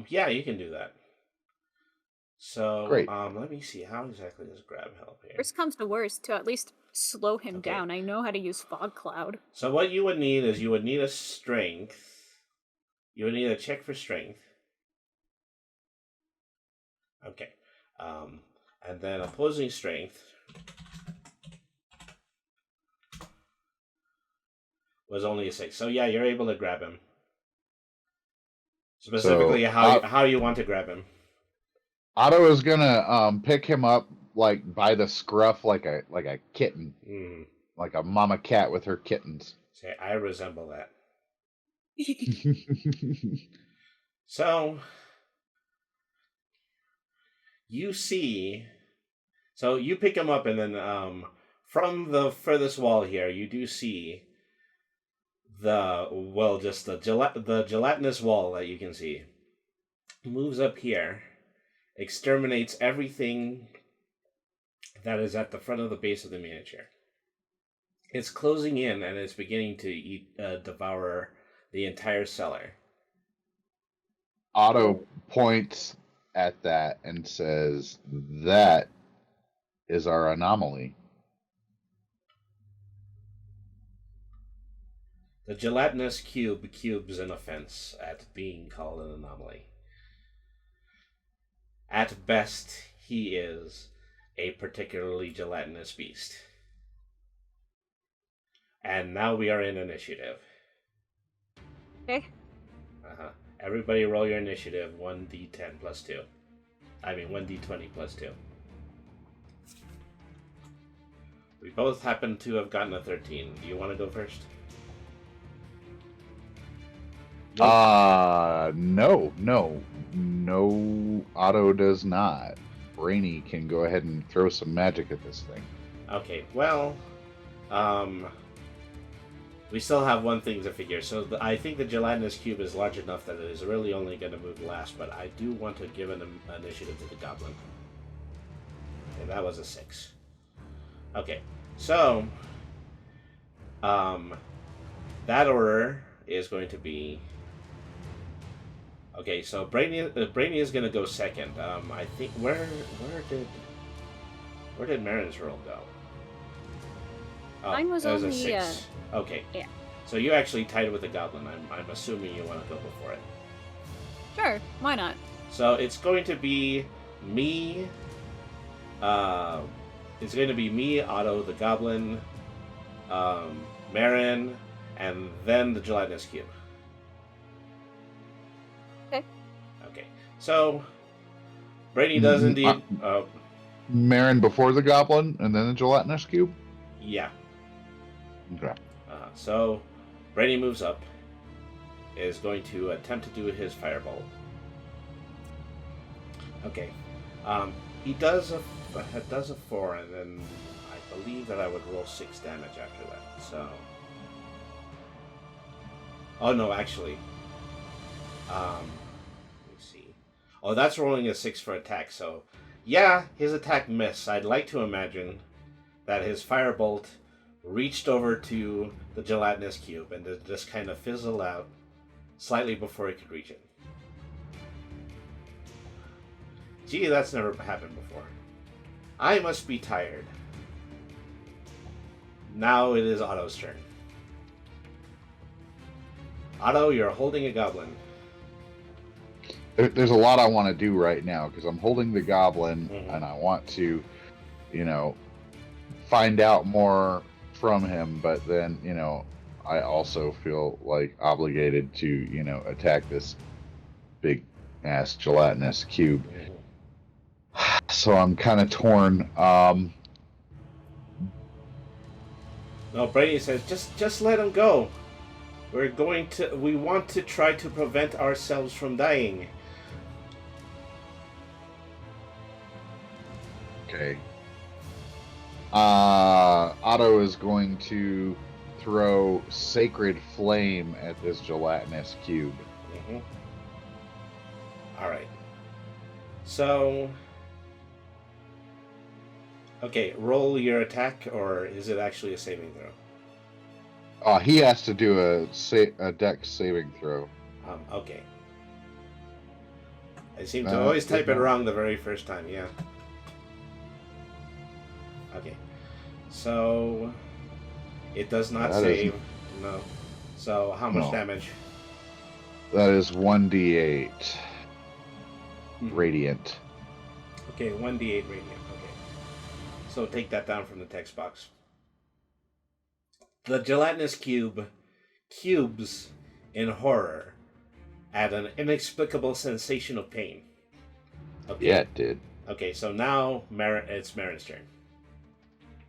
yeah, you can do that. So, Great. Let me see. How exactly does grab help here? Worst comes to worst, to at least slow him down. I know how to use fog cloud. So what you would need is you would need a strength. You would need a check for strength. Okay. And then opposing strength was only a 6. So yeah, you're able to grab him. Specifically, how you want to grab him. Otto is gonna pick him up like by the scruff, like a kitten, like a mama cat with her kittens. Say, I resemble that. So, you see... So, you pick him up, and then from the furthest wall here, you do see the gelatinous wall that you can see. Moves up here, exterminates everything that is at the front of the base of the miniature. It's closing in, and it's beginning to devour the entire cellar. Otto points at that and says, "That is our anomaly." The gelatinous cubes an offense at being called an anomaly. At best, he is a particularly gelatinous beast. And now we are in initiative. Okay. Everybody roll your initiative, 1d10 plus 2. I mean, 1d20 plus 2. We both happen to have gotten a 13. Do you want to go first? No, Otto does not. Brainy can go ahead and throw some magic at this thing. Okay, well, we still have one thing to figure. So I think the gelatinous cube is large enough that it is really only going to move last, but I do want to give an initiative to the goblin. And that was a 6. Okay, so that order is going to be... Okay, so Brainy is going to go second. I think where did Marin's roll go? Oh, Mine was that was on a the, 6. Okay. yeah. So you actually tied with the goblin. I'm assuming you want to go before it. Sure, why not? So it's going to be me. It's going to be me, Otto, the goblin, Marin, and then the gelatinous cube. Okay. Okay. So Brady does indeed. Marin before the goblin, and then the gelatinous cube. Yeah. Okay. So Brady moves up. Is going to attempt to do his firebolt. Okay. He does a 4, and then I believe that I would roll 6 damage after that. So. Oh no, actually. Let me see. Oh, that's rolling a 6 for attack. So, yeah, his attack missed. I'd like to imagine that his firebolt reached over to the gelatinous cube and it just kind of fizzled out slightly before it could reach it. Gee, that's never happened before. I must be tired. Now it is Otto's turn. Otto, you're holding a goblin. There's a lot I want to do right now because I'm holding the goblin and I want to, find out more from him. But then, I also feel like obligated to, attack this big ass gelatinous cube. So I'm kind of torn. No, Brady says, just let him go. We want to try to prevent ourselves from dying. Okay. Otto is going to throw Sacred Flame at this gelatinous cube. Alright. So... Okay, roll your attack, or is it actually a saving throw? He has to do a dex saving throw. Okay. I seem to always type it wrong the very first time, yeah. Okay. So... It does not save. No. So, how much damage? That is 1d8 radiant. Okay, 1d8 radiant. Okay. So take that down from the text box. The gelatinous cube cubes in horror at an inexplicable sensation of pain. Okay. Yeah, it did. Okay, so now it's Marin's turn.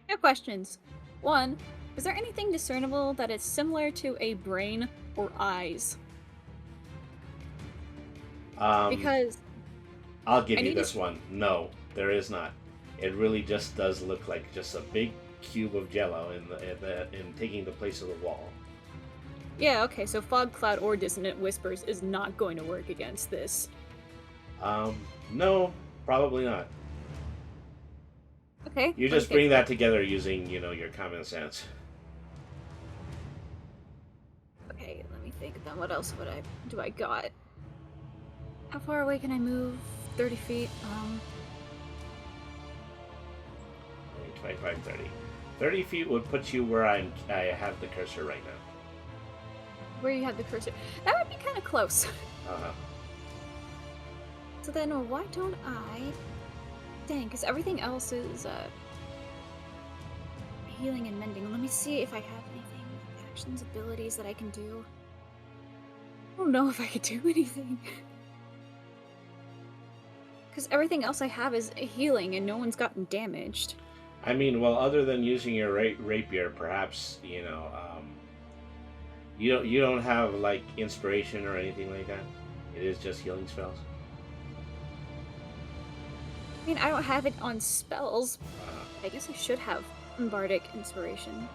No questions. One, Is there anything discernible that is similar to a brain or eyes? Because I'll give I you need to this one. No, there is not. It really just does look like just a big cube of jello in taking the place of the wall. Yeah, okay, so fog cloud or dissonant whispers is not going to work against this. No, probably not. Okay. You just bring that together using, your common sense. Okay, let me think then. What else do I got? How far away can I move? 30 feet? 25, 30. 30 feet would put you where I have the cursor right now. Where you have the cursor. That would be kind of close. Uh-huh. So then why don't I... Dang, because everything else is healing and mending. Let me see if I have anything. Actions, abilities that I can do. I don't know if I could do anything. Because everything else I have is healing and no one's gotten damaged. I mean, well, other than using your rapier, perhaps, you don't have, like, inspiration or anything like that? It is just healing spells? I mean, I don't have it on spells. I guess I should have bardic inspiration.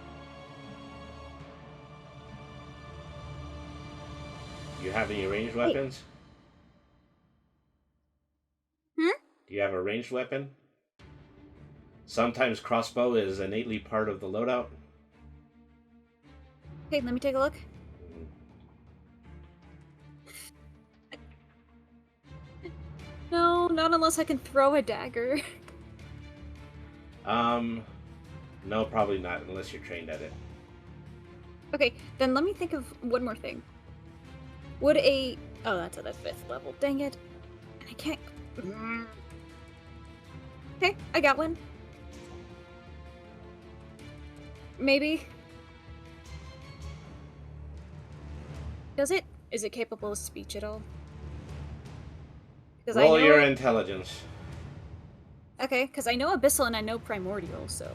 Do you have any ranged weapons? Do you have a ranged weapon? Sometimes crossbow is innately part of the loadout. Okay, let me take a look. No, not unless I can throw a dagger. No, probably not, unless you're trained at it. Okay, then let me think of one more thing. Would a... Oh, that's at the 5th level. Dang it. I can't... Okay, I got one. Maybe. Does it? Is it capable of speech at all? Roll your intelligence. Okay, because I know Abyssal and I know Primordial, so...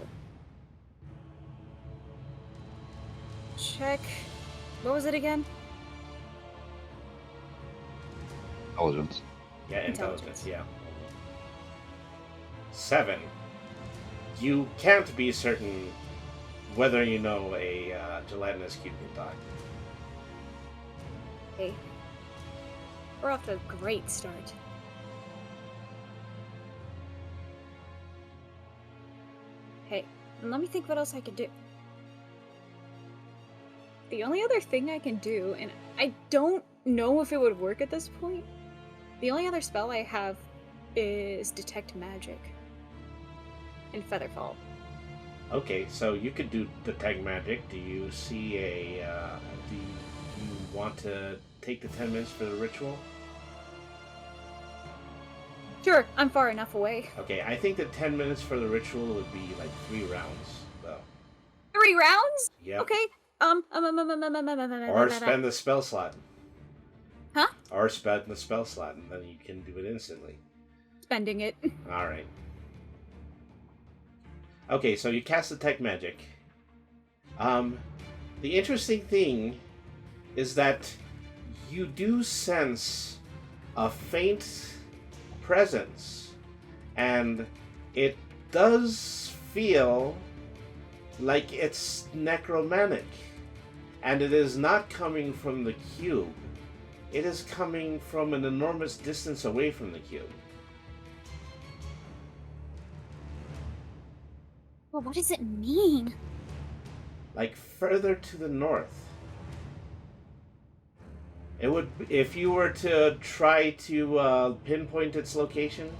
Check... What was it again? Intelligence. Yeah, intelligence, yeah. 7. You can't be certain whether you know a gelatinous cube can talk. Okay. We're off to a great start. Okay, let me think what else I could do. The only other thing I can do, and I don't know if it would work at this point, the only other spell I have is Detect Magic and Featherfall. Okay, so you could do Detect Magic. Do you see do you want to take the 10 minutes for the ritual? Sure, I'm far enough away. Okay, I think the 10 minutes for the ritual would be like 3 rounds, though. 3 rounds? Yeah. Okay. Or spend the spell slot. Huh? Or spend the spell slot, and then you can do it instantly. Spending it. Alright. Okay, so you cast Detect Magic. The interesting thing is that you do sense a faint presence, and it does feel like it's necromantic, and it is not coming from the cube. It is coming from an enormous distance away from the cube. Well, what does it mean? Like further to the north. It would, if you were to try to pinpoint its location.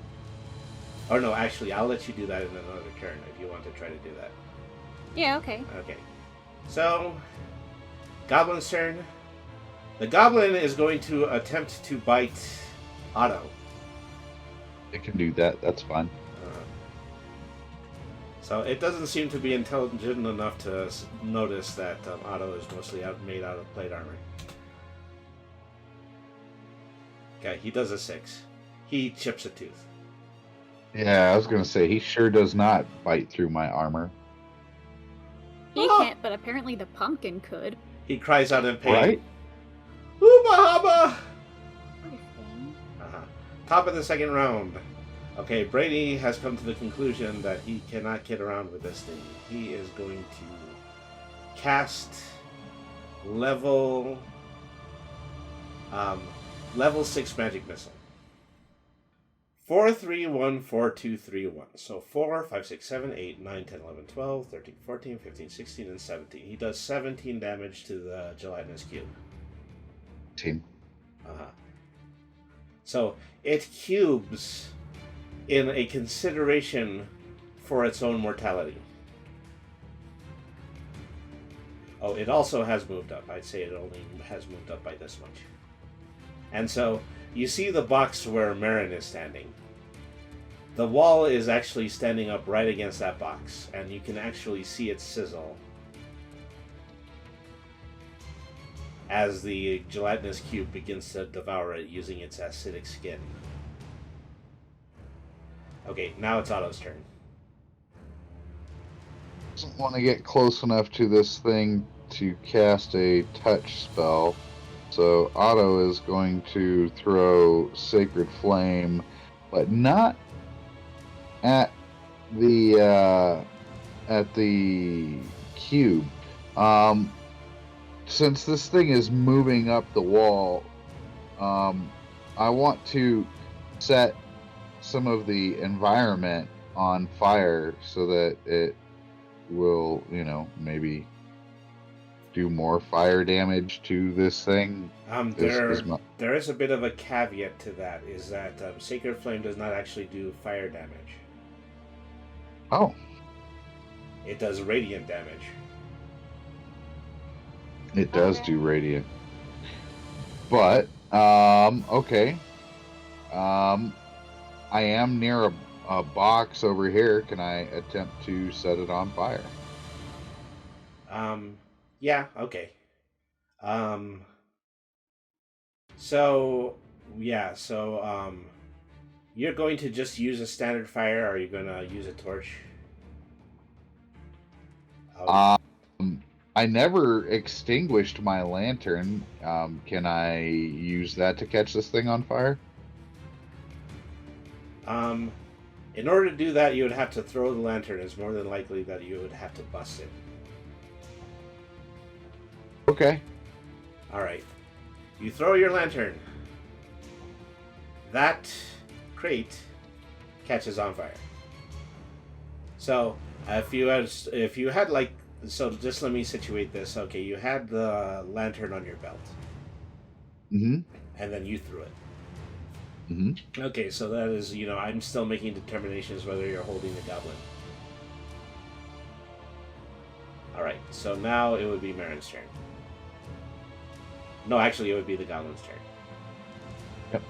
Or no, actually, I'll let you do that in another turn if you want to try to do that. Yeah, okay. Okay. So, Goblin's turn. The Goblin is going to attempt to bite Otto. It can do that. That's fine. So it doesn't seem to be intelligent enough to notice that Otto is mostly made out of plate armor. Okay, he does a 6. He chips a tooth. Yeah, I was going to say, he sure does not bite through my armor. He can't, but apparently the pumpkin could. He cries out in pain. Right? Oobahaba! Poor thing. Top of the second round. Okay, Brady has come to the conclusion that he cannot kid around with this thing. He is going to cast level 6 magic missile. 4, 3, 1, 4, 2, 3, 1. So 4, 5, 6, 7, 8, 9, 10, 11, 12, 13, 14, 15, 16, and 17. He does 17 damage to the gelatinous cube. Team. So it cubes in a consideration for its own mortality. Oh, it also has moved up. I'd say it only has moved up by this much. And so you see the box where Marin is standing. The wall is actually standing up right against that box, and you can actually see it sizzle as the gelatinous cube begins to devour it using its acidic skin. Okay, now it's Otto's turn. Doesn't want to get close enough to this thing to cast a touch spell. So Otto is going to throw Sacred Flame, but not at the cube. Since this thing is moving up the wall, I want to set some of the environment on fire so that it will, maybe do more fire damage to this thing. There is a bit of a caveat to that, is that Sacred Flame does not actually do fire damage. Oh. It does radiant damage. It does do radiant. But, okay. I am near a box over here. Can I attempt to set it on fire? Yeah, okay. So you're going to just use a standard fire, or are you going to use a torch? I never extinguished my lantern. Can I use that to catch this thing on fire? In order to do that, you would have to throw the lantern. It's more than likely that you would have to bust it. Okay. Alright. You throw your lantern. That crate catches on fire. So, if you had like, so just let me situate this. Okay, you had the lantern on your belt. Mm-hmm. And then you threw it. Mm-hmm. Okay, so that is, I'm still making determinations whether you're holding the goblin. Alright, so now it would be Marin's turn. No, actually, it would be the goblin's turn. Yep.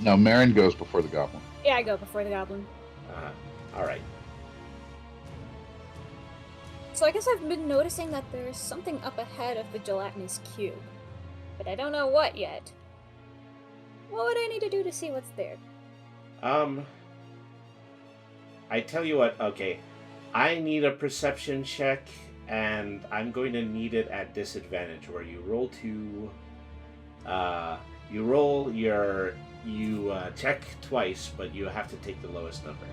No, Marin goes before the goblin. Yeah, I go before the goblin. Alright. So I guess I've been noticing that there's something up ahead of the gelatinous cube. But I don't know what yet. What would I need to do to see what's there? I tell you what, okay. I need a perception check, and I'm going to need it at disadvantage, where you roll you check twice, but you have to take the lowest number.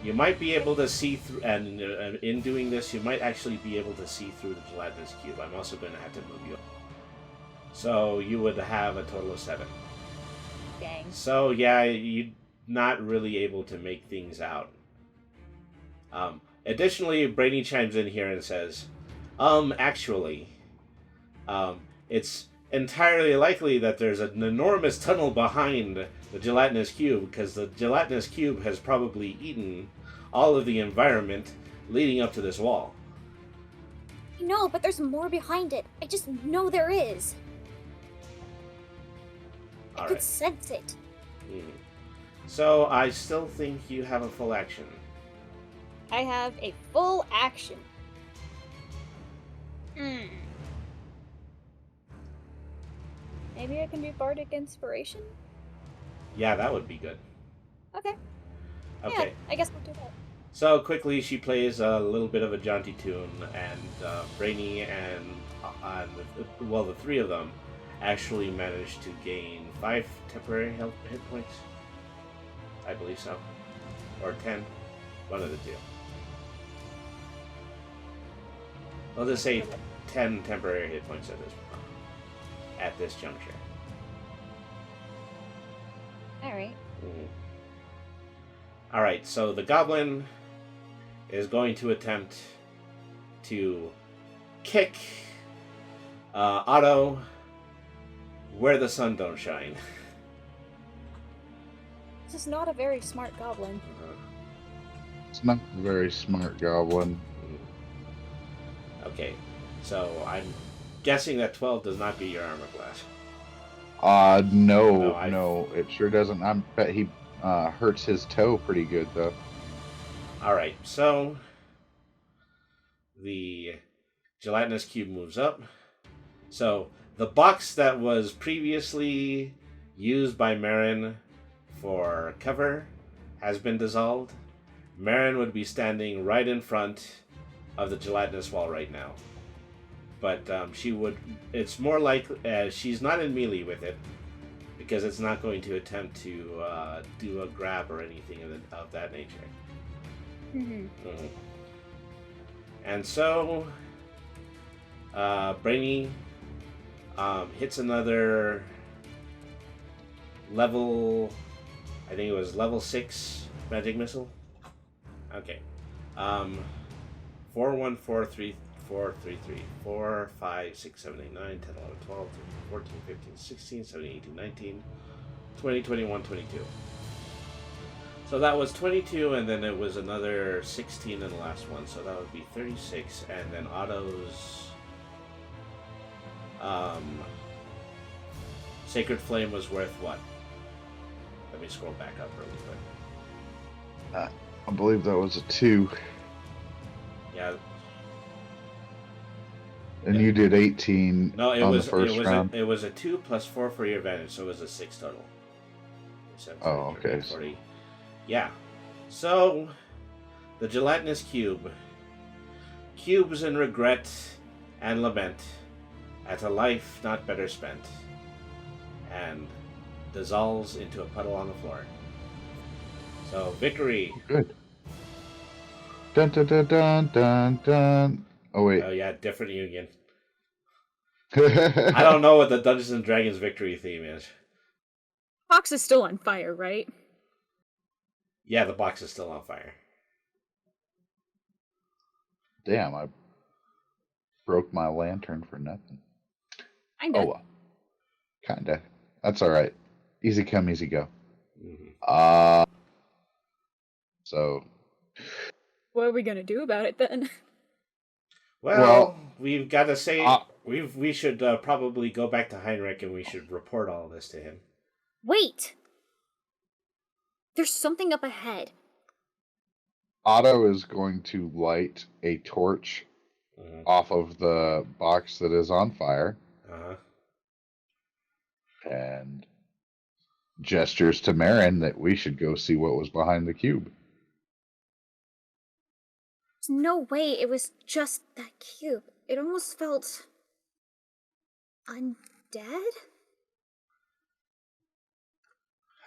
You might be able to see through, and in doing this, you might actually be able to see through the gelatinous cube. I'm also going to have to move you. So you would have a total of 7. Dang. So yeah, you're not really able to make things out. Additionally, Brady chimes in here and says, actually, it's entirely likely that there's an enormous tunnel behind the gelatinous cube, because the gelatinous cube has probably eaten all of the environment leading up to this wall. No, but there's more behind it. I just know there is. I could sense it. So I still think you have a full action. I have a full action. Maybe I can do Bardic Inspiration? Yeah, that would be good. Okay. Okay. Yeah, I guess we'll do that. So quickly, she plays a little bit of a jaunty tune, and Brainy the three of them actually managed to gain 5 temporary hit points. I believe so, or 10, one of the two. I'll just say 10 temporary hit points at this juncture. All right. Mm. All right, so the goblin is going to attempt to kick Otto where the sun don't shine. This is not a very smart goblin. It's not a very smart goblin. Okay, so I'm guessing that 12 does not beat your armor class. No, it sure doesn't. I bet he hurts his toe pretty good, though. Alright, so the gelatinous cube moves up. So the box that was previously used by Marin for cover has been dissolved. Marin would be standing right in front of the gelatinous wall right now. But it's more like she's not in melee with it, because it's not going to attempt to do a grab or anything of that nature. Mm-hmm. Mm-hmm. And so, Brainy hits another level, I think it was level 6 magic missile. Okay. 4, 1, 4, 3, 4, 3, 3, 4, 5, 6, 7, 8, 9, 10, 11, 12, 13, 14, 15, 16, 17, 18, 19, 20, 21, 22. So that was 22, and then it was another 16 in the last one, so that would be 36, and then Otto's Sacred Flame was worth what? Let me scroll back up really quick. I believe that was a 2. Yeah. And you did 18 No, on the first round. It was a 2 plus 4 for your advantage, so it was a 6 total. 17, Oh, okay. 40. Yeah. So, the gelatinous cube. Cubes in regret and lament at a life not better spent, and dissolves into a puddle on the floor. So, victory. Good. Dun dun dun dun dun dun. Oh, wait. Oh, yeah, different union. I don't know what the Dungeons and Dragons victory theme is. Box is still on fire, right? Yeah, the box is still on fire. Damn, I broke my lantern for nothing. Kinda. Oh, well. Kinda. That's all right. Easy come, easy go. Mm-hmm. So. What are we gonna do about it then? Well, we've got to say we should probably go back to Heinrich and we should report all this to him. Wait! There's something up ahead. Otto is going to light a torch off of the box that is on fire. Uh-huh. And gestures to Marin that we should go see what was behind the cube. There's no way it was just that cube. It almost felt undead?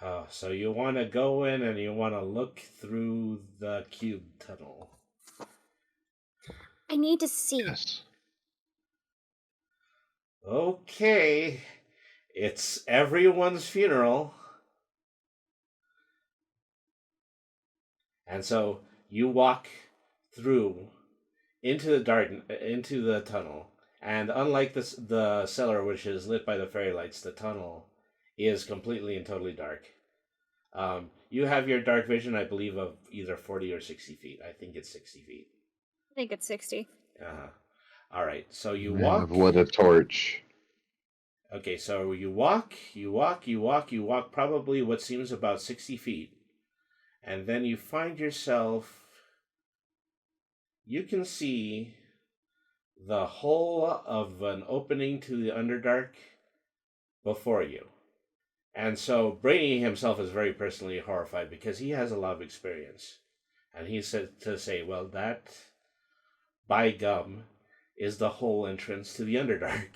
Oh, so you want to go in and you want to look through the cube tunnel. I need to see. Yes. Okay. It's everyone's funeral. And so you walk through into the tunnel. And unlike the cellar, which is lit by the fairy lights, the tunnel is completely and totally dark. You have your dark vision, I believe, of either 40 or 60 feet. I think it's 60 feet. I think it's 60. Uh-huh. All right, so you And walk. I've lit a torch. Okay, so you walk probably what seems about 60 feet. And then you find yourself, you can see the whole of an opening to the Underdark before you. And so Brainy himself is very personally horrified because he has a lot of experience. And he said to say, well, that, by gum, is the whole entrance to the Underdark.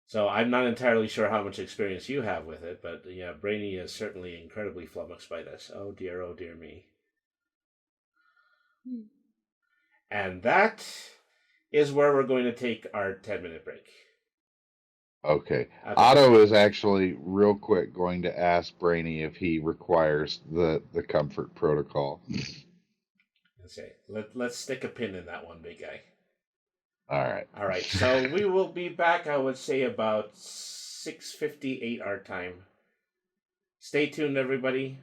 So I'm not entirely sure how much experience you have with it, but yeah, Brainy is certainly incredibly flummoxed by this. Oh dear me. Hmm. And that is where we're going to take our 10-minute break. Okay. Okay. Otto is actually real quick going to ask Brainy if he requires the comfort protocol. Let's say, let's stick a pin in that one, big guy. All right. All right. So we will be back, I would say, about 6:58 our time. Stay tuned, everybody.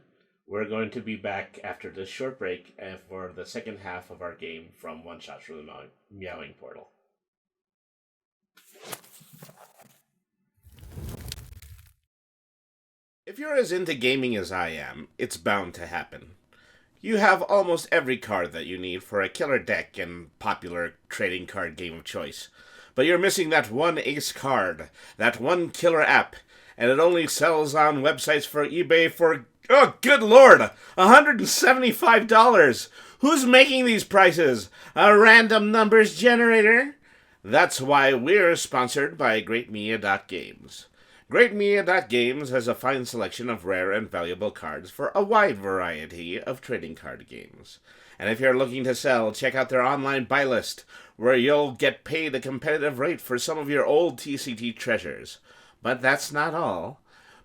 We're going to be back after this short break for the second half of our game from One Shots from the Meowing Portal. If you're as into gaming as I am, it's bound to happen. You have almost every card that you need for a killer deck and popular trading card game of choice. But you're missing that one ace card, that one killer app, and it only sells on websites for eBay for, oh, good lord, $175. Who's making these prices? A random numbers generator? That's why we're sponsored by GreatMedia.Games. GreatMedia.Games has a fine selection of rare and valuable cards for a wide variety of trading card games. And if you're looking to sell, check out their online buy list, where you'll get paid a competitive rate for some of your old TCT treasures. But that's not all,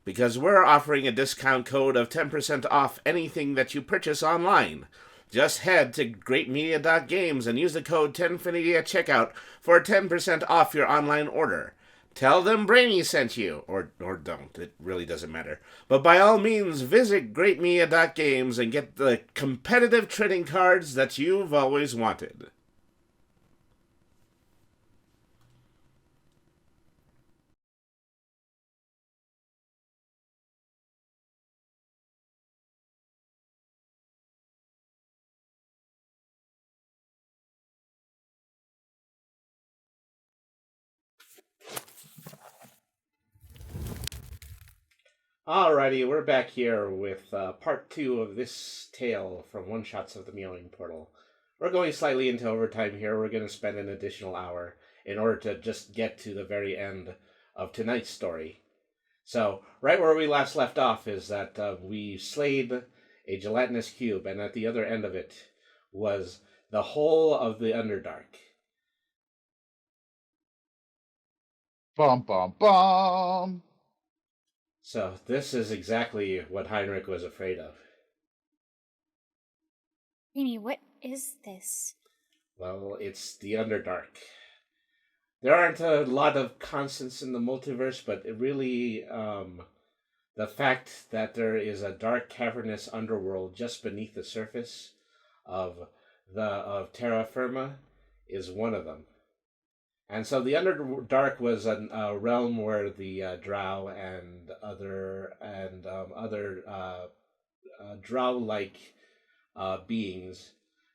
because we're offering a discount code of 10% off anything that you purchase online. Just head to greatmedia.games and use the code 10finity at checkout for 10% off your online order. Tell them Brainy sent you, or don't, it really doesn't matter. But by all means, visit greatmedia.games and get the competitive trading cards that you've always wanted. Alrighty, we're back here with part 2 of this tale from One Shots of the Meowing Portal. We're going slightly into overtime here. We're going to spend an additional hour in order to just get to the very end of tonight's story. So, right where we last left off is that we slayed a gelatinous cube, and at the other end of it was the whole of the Underdark. Bum, bum, bum. So, this is exactly what Heinrich was afraid of. Amy, what is this? Well, it's the Underdark. There aren't a lot of constants in the multiverse, but it really, the fact that there is a dark, cavernous underworld just beneath the surface of of terra firma is one of them. And so the Underdark was a realm where the Drow and other Drow-like beings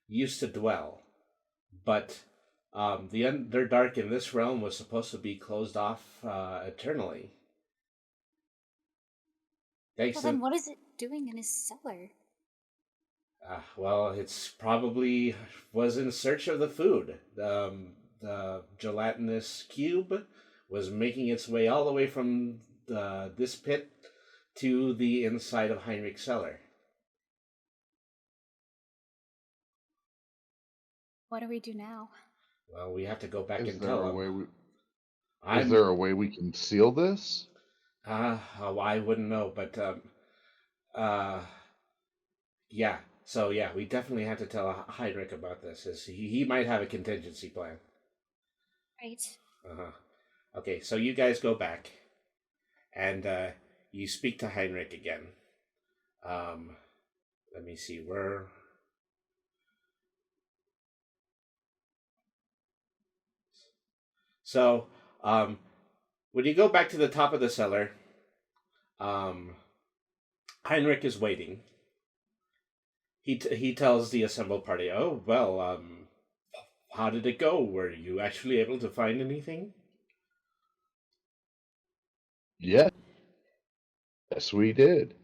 used to dwell, but the Underdark in this realm was supposed to be closed off eternally. Thanks Well, to then what is it doing in his cellar? well, it's probably was in search of the food. The gelatinous cube was making its way all the way from this pit to the inside of Heinrich's cellar. What do we do now? Well, we have to go back Is and there tell a him. way is I'm. there a way we can seal this? I wouldn't know, but uh, yeah. So yeah, we definitely have to tell Heinrich about this. As he might have a contingency plan. Right. Uh-huh. Okay, so you guys go back, and you speak to Heinrich again. Let me see where. So, when you go back to the top of the cellar, um, Heinrich is waiting. He tells the assembled party, "Oh well, how did it go? Were you actually able to find anything?" Yes, we did.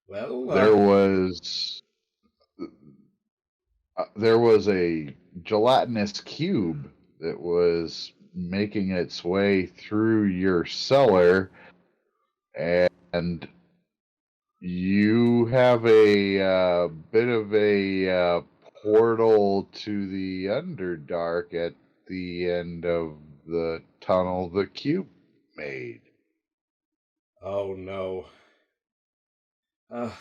Well, there was a gelatinous cube that was making its way through your cellar, and you have a bit of a portal to the Underdark at the end of the tunnel the cube made. oh no.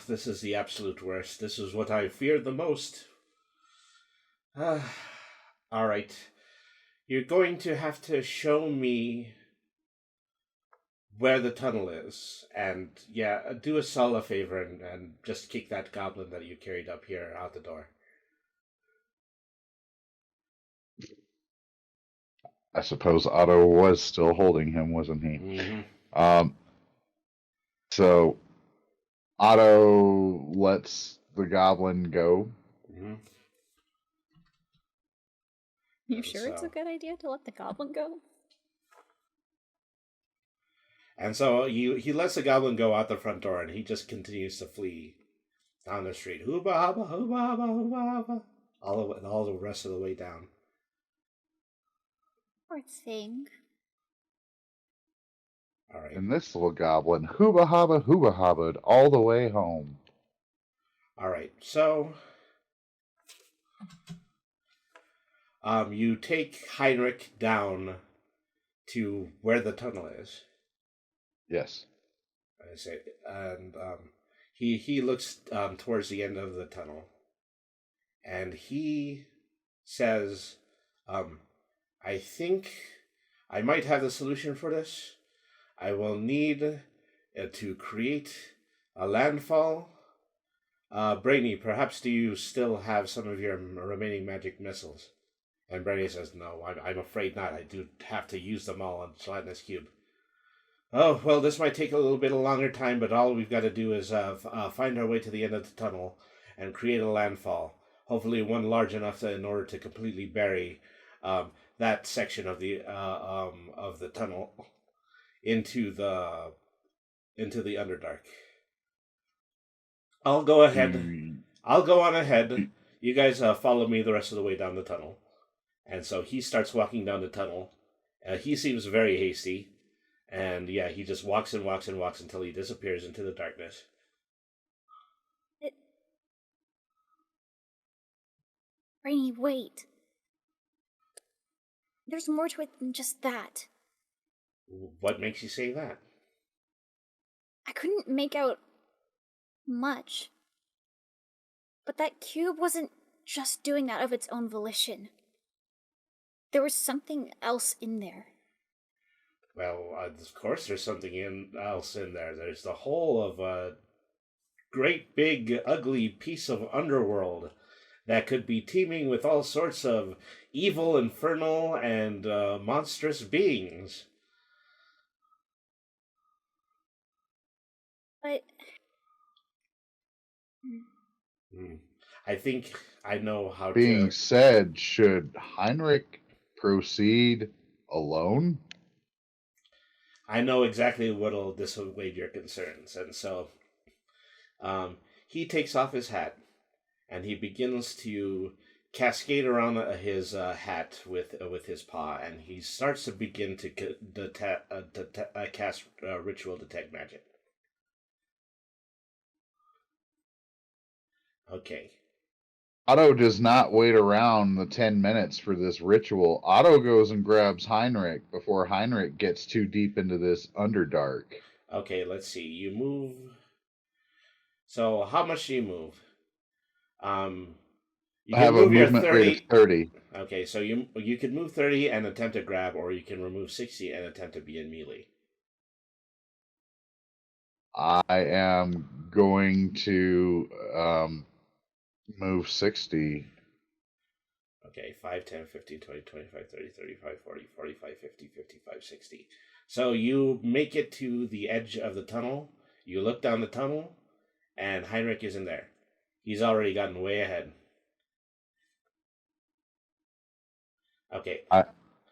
This is the absolute worst. This is what I feared the most. All right. You're going to have to show me where the tunnel is. And yeah, do us all a favor and just kick that goblin that you carried up here out the door. I suppose Otto was still holding him, wasn't he? Mm-hmm. So Otto lets the goblin go. Mm-hmm. You sure it's a good idea to let the goblin go? And so he lets the goblin go out the front door, and he just continues to flee down the street. Hooba haba hooba haba hooba haba. All the rest of the way down. Poor thing. All right. And this little goblin hooba haba all the way home. All right. So, you take Heinrich down to where the tunnel is. Yes. I say, and he looks towards the end of the tunnel, and he says, "I think I might have the solution for this. I will need to create a landfall. Brainy, perhaps do you still have some of your remaining magic missiles?" And Brainy says, "No, I'm afraid not. I do have to use them all on Gelatinous Cube." "Oh, well, this might take a little bit of longer time, but all we've got to do is find our way to the end of the tunnel and create a landfall. Hopefully one large enough in order to completely bury that section of the tunnel into the Underdark. I'll go ahead. I'll go on ahead. You guys follow me the rest of the way down the tunnel." And so he starts walking down the tunnel. He seems very hasty. And yeah, he just walks and walks and walks until he disappears into the darkness. Rainy, wait. There's more to it than just that. What makes you say that? I couldn't make out much. But that cube wasn't just doing that of its own volition. There was something else in there. Well, of course there's something else in there. There's the whole of a great big ugly piece of underworld that could be teeming with all sorts of evil, infernal, and monstrous beings. But... I think I know how to... Being said, should Heinrich proceed alone? I know exactly what'll dissuade your concerns, and so he takes off his hat, and he begins to cascade around his hat with his paw, and he starts to begin to cast ritual detect magic. Okay. Otto does not wait around the 10 minutes for this ritual. Otto goes and grabs Heinrich before Heinrich gets too deep into this Underdark. Okay, let's see. You move. So how much do you move? You I have a movement rate of 30. Okay, so you can move 30 and attempt to grab, or you can remove 60 and attempt to be in melee. I am going to move 60. Okay, 5, 10, 15, 20, 25, 30, 35, 40, 45, 50, 55, 60. So you make it to the edge of the tunnel. You look down the tunnel, and Heinrich isn't there. He's already gotten way ahead. Okay.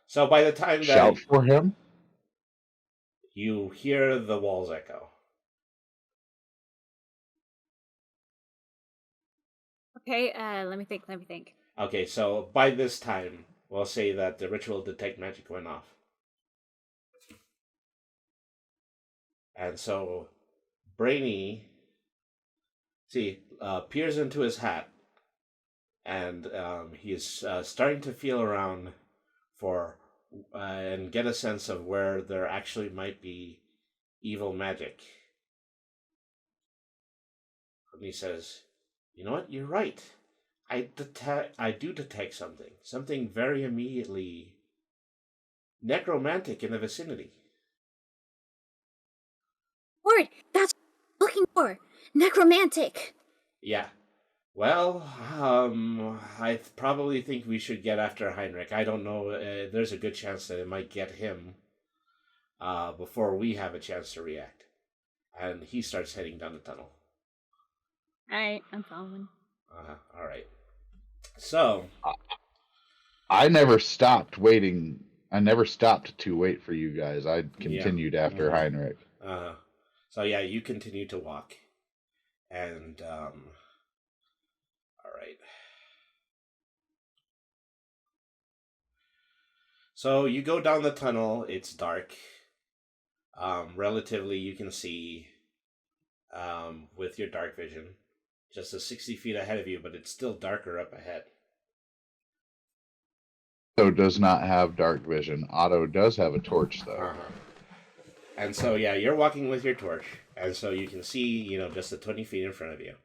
So by the time that... Shout for him? You hear the walls echo. Okay, let me think. Okay, so by this time, we'll say that the ritual detect magic went off. And so Brainy, peers into his hat, and he's starting to feel around for and get a sense of where there actually might be evil magic. And he says, "You know what? You're right. I do detect something very immediately necromantic in the vicinity." Word! That's what I'm looking for! Necromantic! Yeah. Well, I probably think we should get after Heinrich. I don't know. There's a good chance that it might get him before we have a chance to react. And he starts heading down the tunnel. Alright, I'm following. All right. So I never stopped waiting. I never stopped to wait for you guys. I continued after Heinrich. So yeah, you continue to walk, and all right. So you go down the tunnel. It's dark. Relatively, you can see with your dark vision just a 60 feet ahead of you, but it's still darker up ahead. Otto does not have dark vision. Otto does have a torch, though. And so, yeah, you're walking with your torch, and so you can see, just the 20 feet in front of you.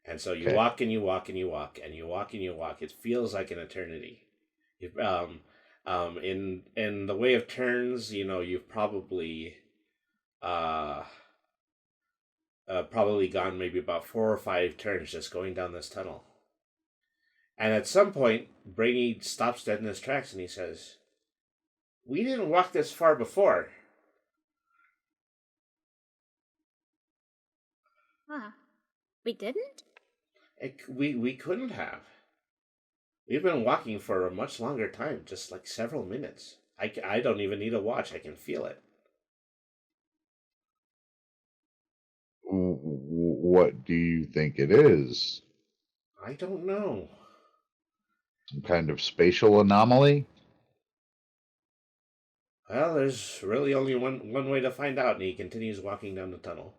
And so you walk and you walk and you walk and you walk and you walk. It feels like an eternity. In the way of turns, you've probably gone maybe about 4 or 5 turns just going down this tunnel. And at some point, Brainy stops dead in his tracks and he says, "We didn't walk this far before." Huh. We didn't? We couldn't have. We've been walking for a much longer time, just like several minutes. I don't even need a watch. I can feel it. What do you think it is? I don't know. Some kind of spatial anomaly? Well, there's really only one way to find out, and he continues walking down the tunnel.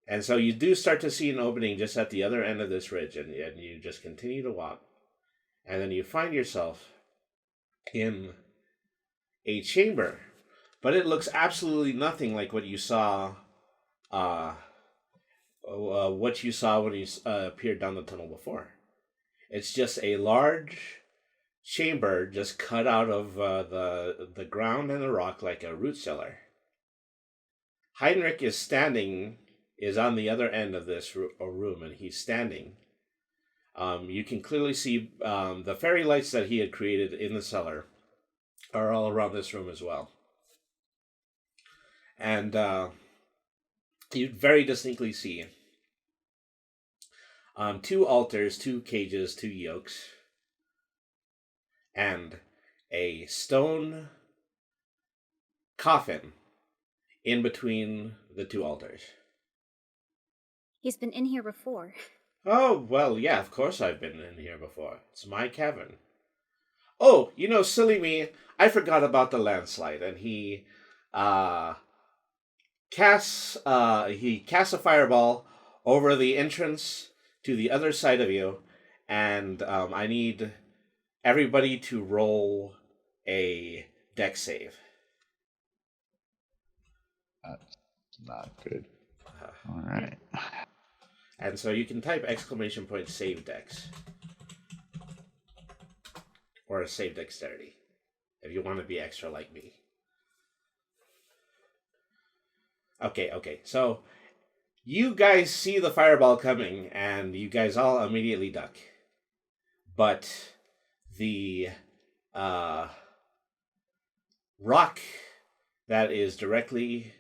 And so you do start to see an opening just at the other end of this ridge, and you just continue to walk. And then you find yourself in a chamber. But it looks absolutely nothing like what you saw when you appeared down the tunnel before. It's just a large chamber just cut out of the ground and the rock like a root cellar. Heinrich is on the other end of this room, and he's standing. You can clearly see the fairy lights that he had created in the cellar are all around this room as well. And you very distinctly see 2 altars, 2 cages, 2 yokes, and a stone coffin in between the 2 altars. He's been in here before. Oh, well, yeah, of course I've been in here before. It's my cavern. Oh, silly me, I forgot about the landslide, and he casts a fireball over the entrance to the other side of you, and I need everybody to roll a dex save. That's not good. All right. And so you can type !save dex. Or a save dexterity. If you want to be extra like me. Okay. So you guys see the fireball coming, and you guys all immediately duck. But the rock that is directly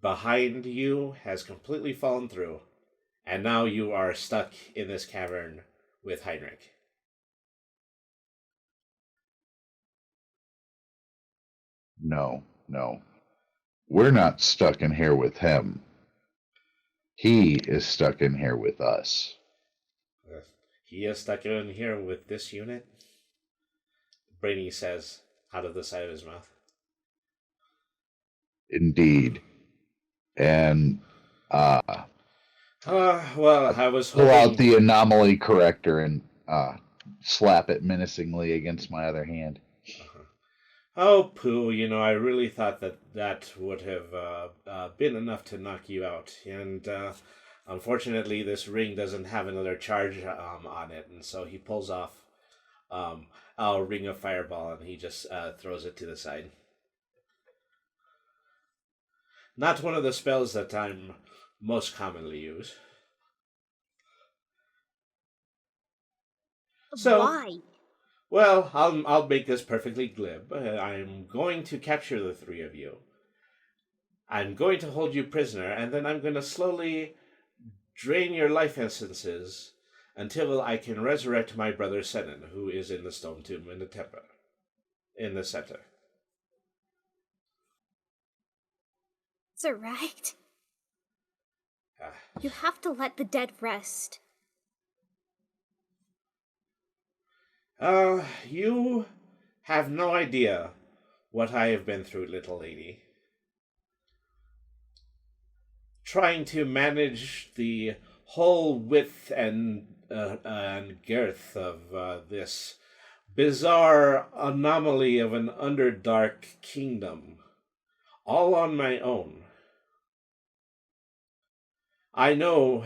behind you has completely fallen through, and now you are stuck in this cavern with Heinrich. No. We're not stuck in here with him. He is stuck in here with us. He is stuck in here with this unit, Brainy says out of the side of his mouth. Indeed. And Well, I was pull out hoping... the anomaly corrector and slap it menacingly against my other hand. Uh-huh. Oh, Pooh, I really thought that would have been enough to knock you out. And unfortunately, this ring doesn't have another charge on it. And so he pulls off a ring of fireball and he just throws it to the side. Not one of the spells that I'm most commonly use. So, Why? well, I'll make this perfectly glib. I'm going to capture the three of you. I'm going to hold you prisoner, and then I'm going to slowly drain your life essences until I can resurrect my brother Senan, who is in the stone tomb in the temple, in the center. It's alright. Ah. You have to let the dead rest. You have no idea what I have been through, little lady. Trying to manage the whole width and girth of this bizarre anomaly of an underdark kingdom, all on my own. I know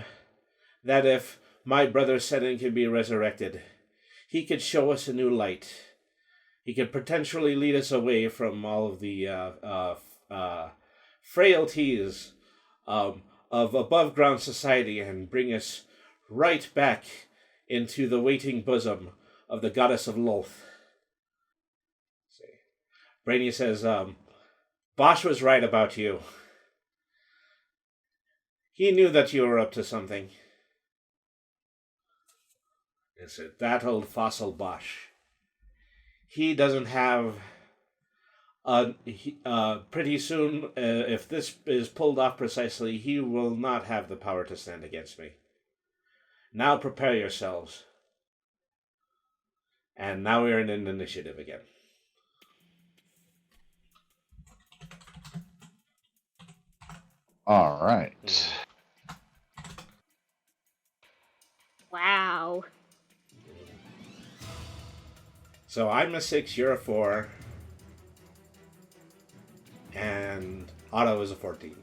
that if my brother Senan can be resurrected, he could show us a new light. He could potentially lead us away from all of the frailties of above-ground society and bring us right back into the waiting bosom of the goddess of Lolth. Brainy says, Bosch was right about you. He knew that you were up to something. Is it that old fossil Bosch? He doesn't have... pretty soon, if this is pulled off precisely, he will not have the power to stand against me. Now prepare yourselves. And now we're in an initiative again. All right. Wow. So I'm a 6, you're a 4. And Otto is a 14.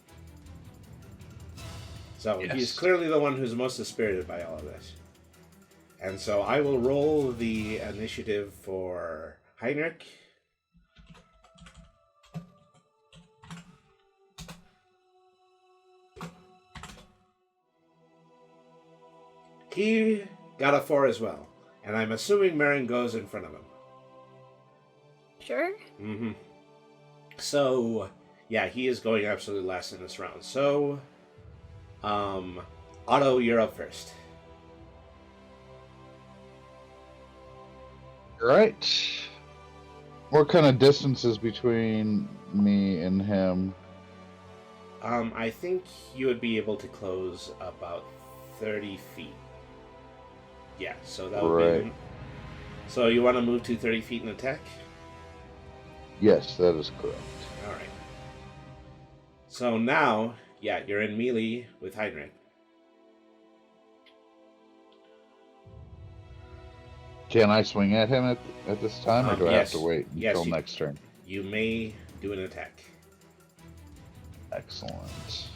So Yes. He's clearly the one who's most dispirited by all of this. And so I will roll the initiative for Heinrich. He got a 4 as well. And I'm assuming Marin goes in front of him. Sure? Mm-hmm. So, yeah, he is going absolutely last in this round. So, Otto, you're up first. All right. What kind of distances between me and him? I think you would be able to close about 30 feet. Yeah, so that would be... So you want to move to 30 feet and attack? Yes, that is correct. All right. So now, yeah, you're in melee with Heinrich. Can I swing at him at this time, or do I yes. have to wait until Yes, next turn? You may do an attack. Excellent.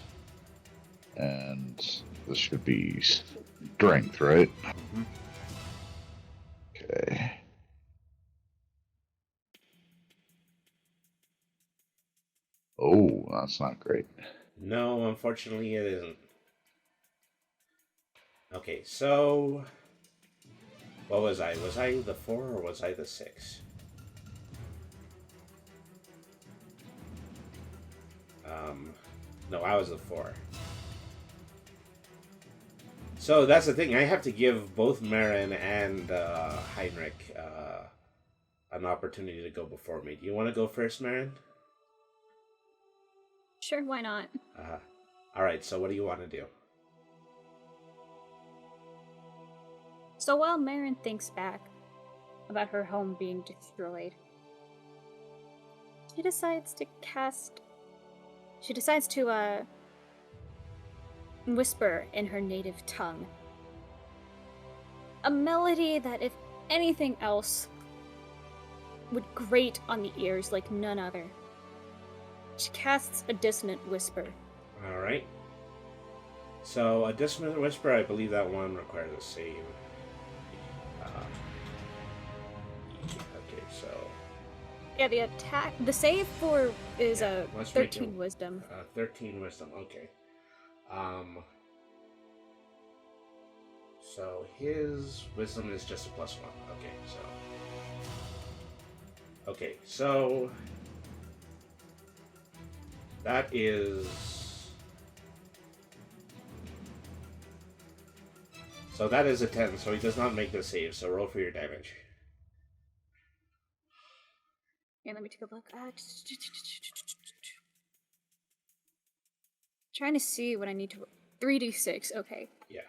And this should be strength, right? Mm-hmm. Okay. Oh, that's not great. No, unfortunately it isn't. Okay, so... What was I? Was I the 4 or was I the 6? No, I was the 4. So that's the thing. I have to give both Marin and Heinrich an opportunity to go before me. Do you want to go first, Marin? Sure, why not? All right, so what do you want to do? So while Marin thinks back about her home being destroyed, she decides to whisper in her native tongue. A melody that, if anything else, would grate on the ears like none other. She casts a dissonant whisper. Alright. So, a dissonant whisper, I believe that one requires a save. Okay, so... Yeah, the save for is a let's make 13 wisdom. 13 wisdom, okay. So his wisdom is just a +1. Okay, so that is... So that is a 10, so he does not make the save, so roll for your damage. Yeah, let me take a look. Trying to see what I need to... 3d6, okay. Yeah.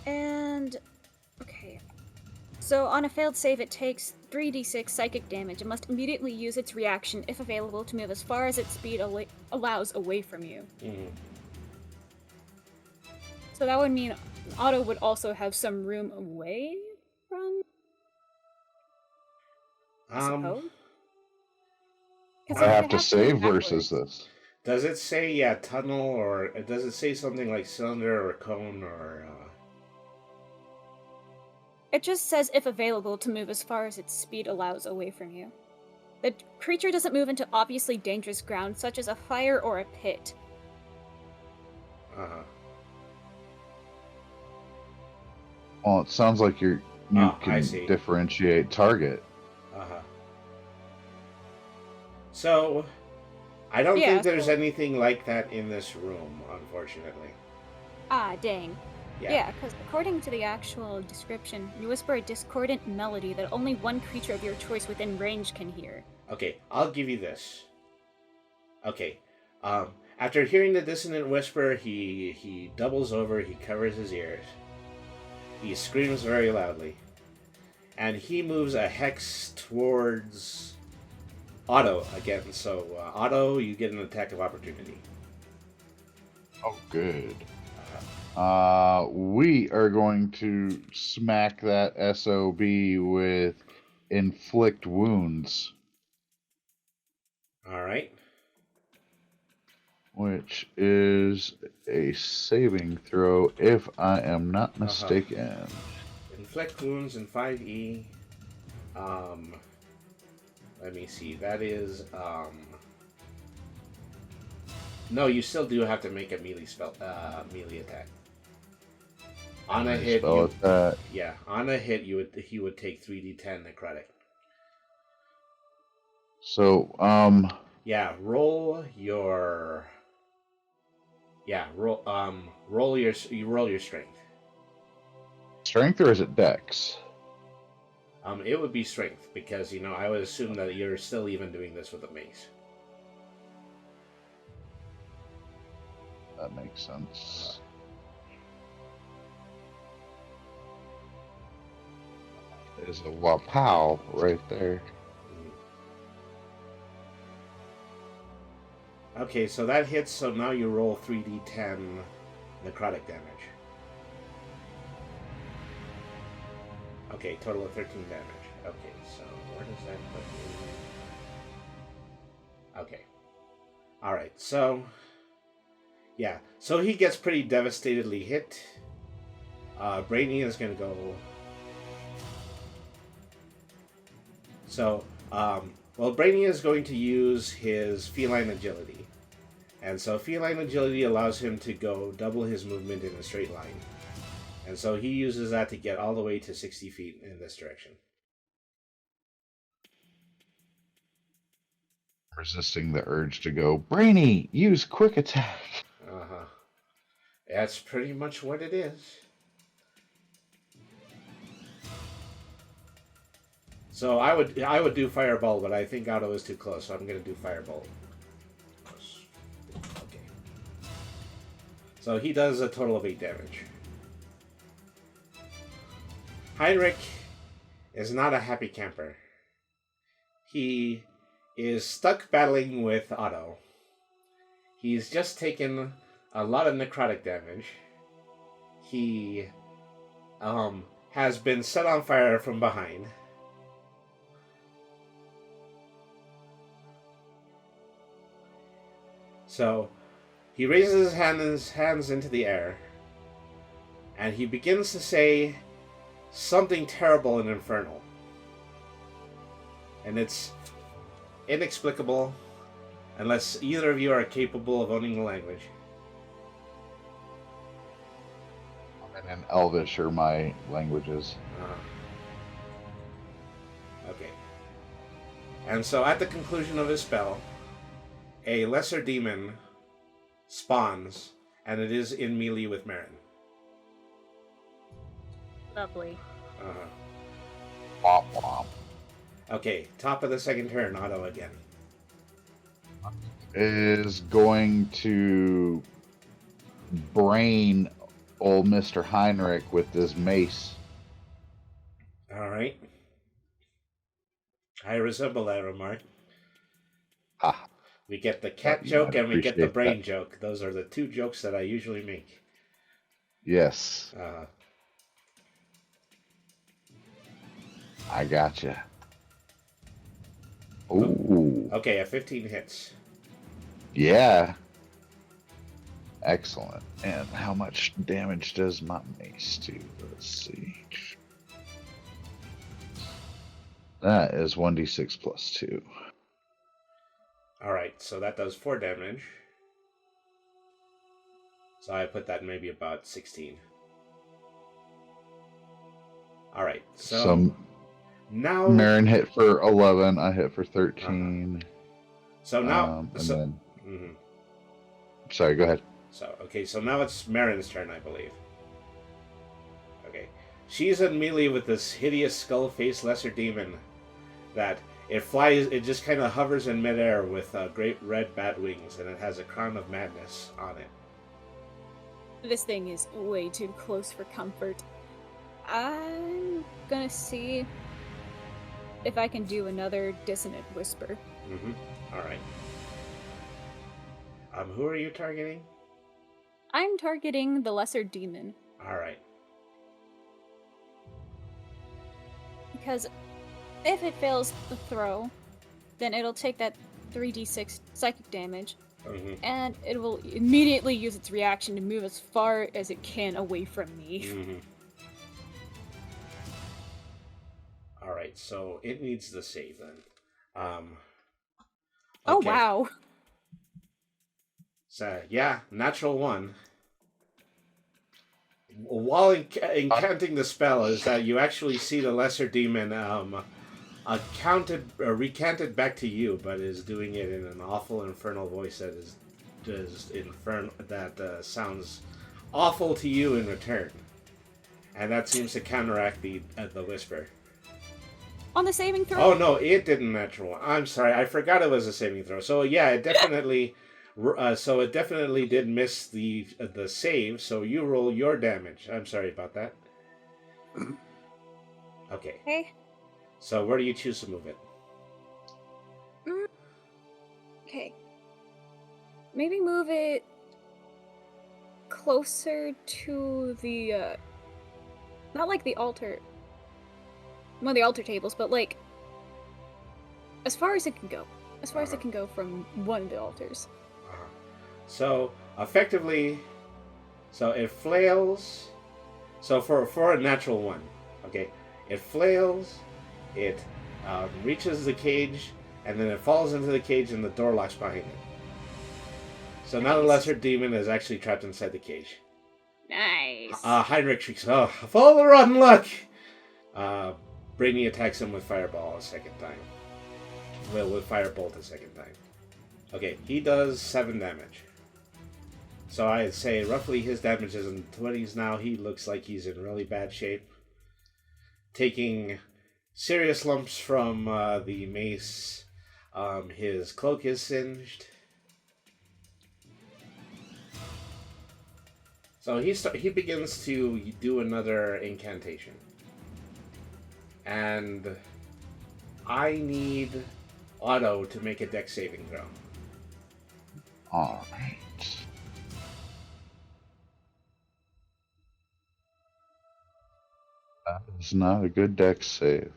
And... okay. So on a failed save, it takes 3d6 psychic damage and must immediately use its reaction, if available, to move as far as its speed allows away from you. Mm-hmm. So that would mean Otto would also have some room away from... I suppose? I have to save versus this. Does it say, tunnel, or does it say something like cylinder or cone, or... It just says, if available, to move as far as its speed allows away from you. The creature doesn't move into obviously dangerous ground, such as a fire or a pit. Uh-huh. Well, it sounds like you can differentiate target. Uh-huh. So, I don't think there's anything like that in this room, unfortunately. Ah, dang. Yeah, because according to the actual description, you whisper a discordant melody that only one creature of your choice within range can hear. Okay, I'll give you this. Okay, after hearing the dissonant whisper, he doubles over, he covers his ears. He screams very loudly. And he moves a hex towards Otto again. So, Otto, you get an attack of opportunity. Oh, good. We are going to smack that SOB with inflict wounds. Alright. Which is a saving throw, if I am not mistaken. Inflict wounds in 5e. Let me see. That is, no, you still do have to make a melee attack. On a hit, on a hit, he would take 3d10 necrotic. So, roll your strength. Strength, or is it dex? It would be strength, because I would assume that you're still even doing this with a mace. That makes sense. There's a wapow right there. Okay, so that hits, so now you roll 3d10 necrotic damage. Okay, total of 13 damage. Okay, so where does that put me? Okay. Alright, so... yeah, so he gets pretty devastatedly hit. Brainy is going to go... So, Brainy is going to use his feline agility. And so feline agility allows him to go double his movement in a straight line. And so he uses that to get all the way to 60 feet in this direction. Resisting the urge to go, Brainy, use quick attack. Uh-huh. That's pretty much what it is. So I would do Fireball, but I think Otto is too close, so I'm going to do Fireball. Okay. So he does a total of 8 damage. Heinrich is not a happy camper. He is stuck battling with Otto. He's just taken a lot of necrotic damage. He has been set on fire from behind. So he raises his hands into the air, and he begins to say something terrible and infernal. And it's inexplicable unless either of you are capable of owning the language. And Elvish are my languages. Okay. And so at the conclusion of his spell, a lesser demon spawns, and it is in melee with Marin. Lovely. Womp womp. Okay, top of the second turn, Otto again. Is going to brain old Mr. Heinrich with this mace. Alright. I resemble that remark. Ha. We get the cat You joke might and we get the appreciate brain that. joke. Those are the two jokes that I usually make. Yes, I gotcha. Ooh. Okay, a 15 hits. Yeah. Excellent. And how much damage does my mace do? Let's see. That is 1d6 plus 2. Alright, so that does 4 damage. So I put that maybe about 16. Alright, so now... Marin hit for 11, I hit for 13. So now... And then... Mhm. Sorry, go ahead. So now it's Marin's turn, I believe. Okay. She's in melee with this hideous skull-faced lesser demon that it flies, it just kind of hovers in midair with great red bat wings, and it has a crown of madness on it. This thing is way too close for comfort. I'm gonna see if I can do another dissonant whisper. Alright. Who are you targeting? I'm targeting the lesser demon. Alright. Because if it fails the throw, then it'll take that 3d6 psychic damage, and it will immediately use its reaction to move as far as it can away from me. Alright, so it needs the save then. Oh okay. wow. So, yeah, natural 1. While incanting the spell is that you actually see the lesser demon recanted back to you, but is doing it in an awful infernal voice that sounds awful to you in return, and that seems to counteract the whisper. On the saving throw? Oh no, it didn't natural 1. I'm sorry, I forgot it was a saving throw. So yeah, it definitely. So it definitely did miss the save. So you roll your damage. I'm sorry about that. Okay. Okay. So where do you choose to move it? Okay. Maybe move it closer to the, not like the altar, one of the altar tables, but like, as far as it can go. As far as it can go from one of the altars. So effectively, so it flails. So for a natural 1, okay, it flails, it reaches the cage, and then it falls into the cage, and the door locks behind it. So now the lesser demon is actually trapped inside the cage. Nice. Heinrich shrieks, "Oh, of all the rotten luck!" Brainy attacks him with Fireball a second time. Well, with Firebolt a second time. Okay, he does 7 damage. So I'd say roughly his damage is in the 20s now. He looks like he's in really bad shape. Taking serious lumps from the mace. His cloak is singed. So he begins to do another incantation. And I need Otto to make a dex saving throw. All right. That is not a good dex save.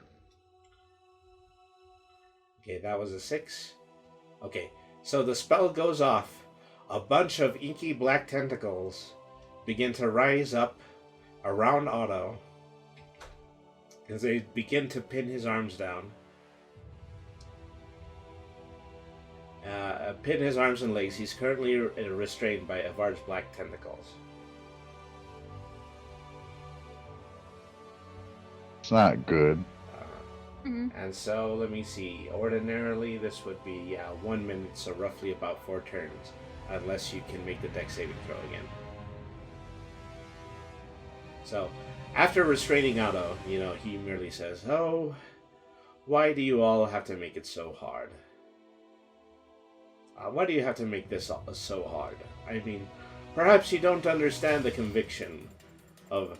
Okay, that was a 6. Okay, so the spell goes off. A bunch of inky black tentacles begin to rise up around Otto as they begin to pin his arms down. Pin his arms and legs. He's currently restrained by large black tentacles. It's not good. And so, let me see. Ordinarily, this would be, 1 minute, so roughly about 4 turns. Unless you can make the dex saving throw again. So, after restraining Otto, he merely says, "Oh, why do you all have to make it so hard? Why do you have to make this so hard? I mean, perhaps you don't understand the conviction of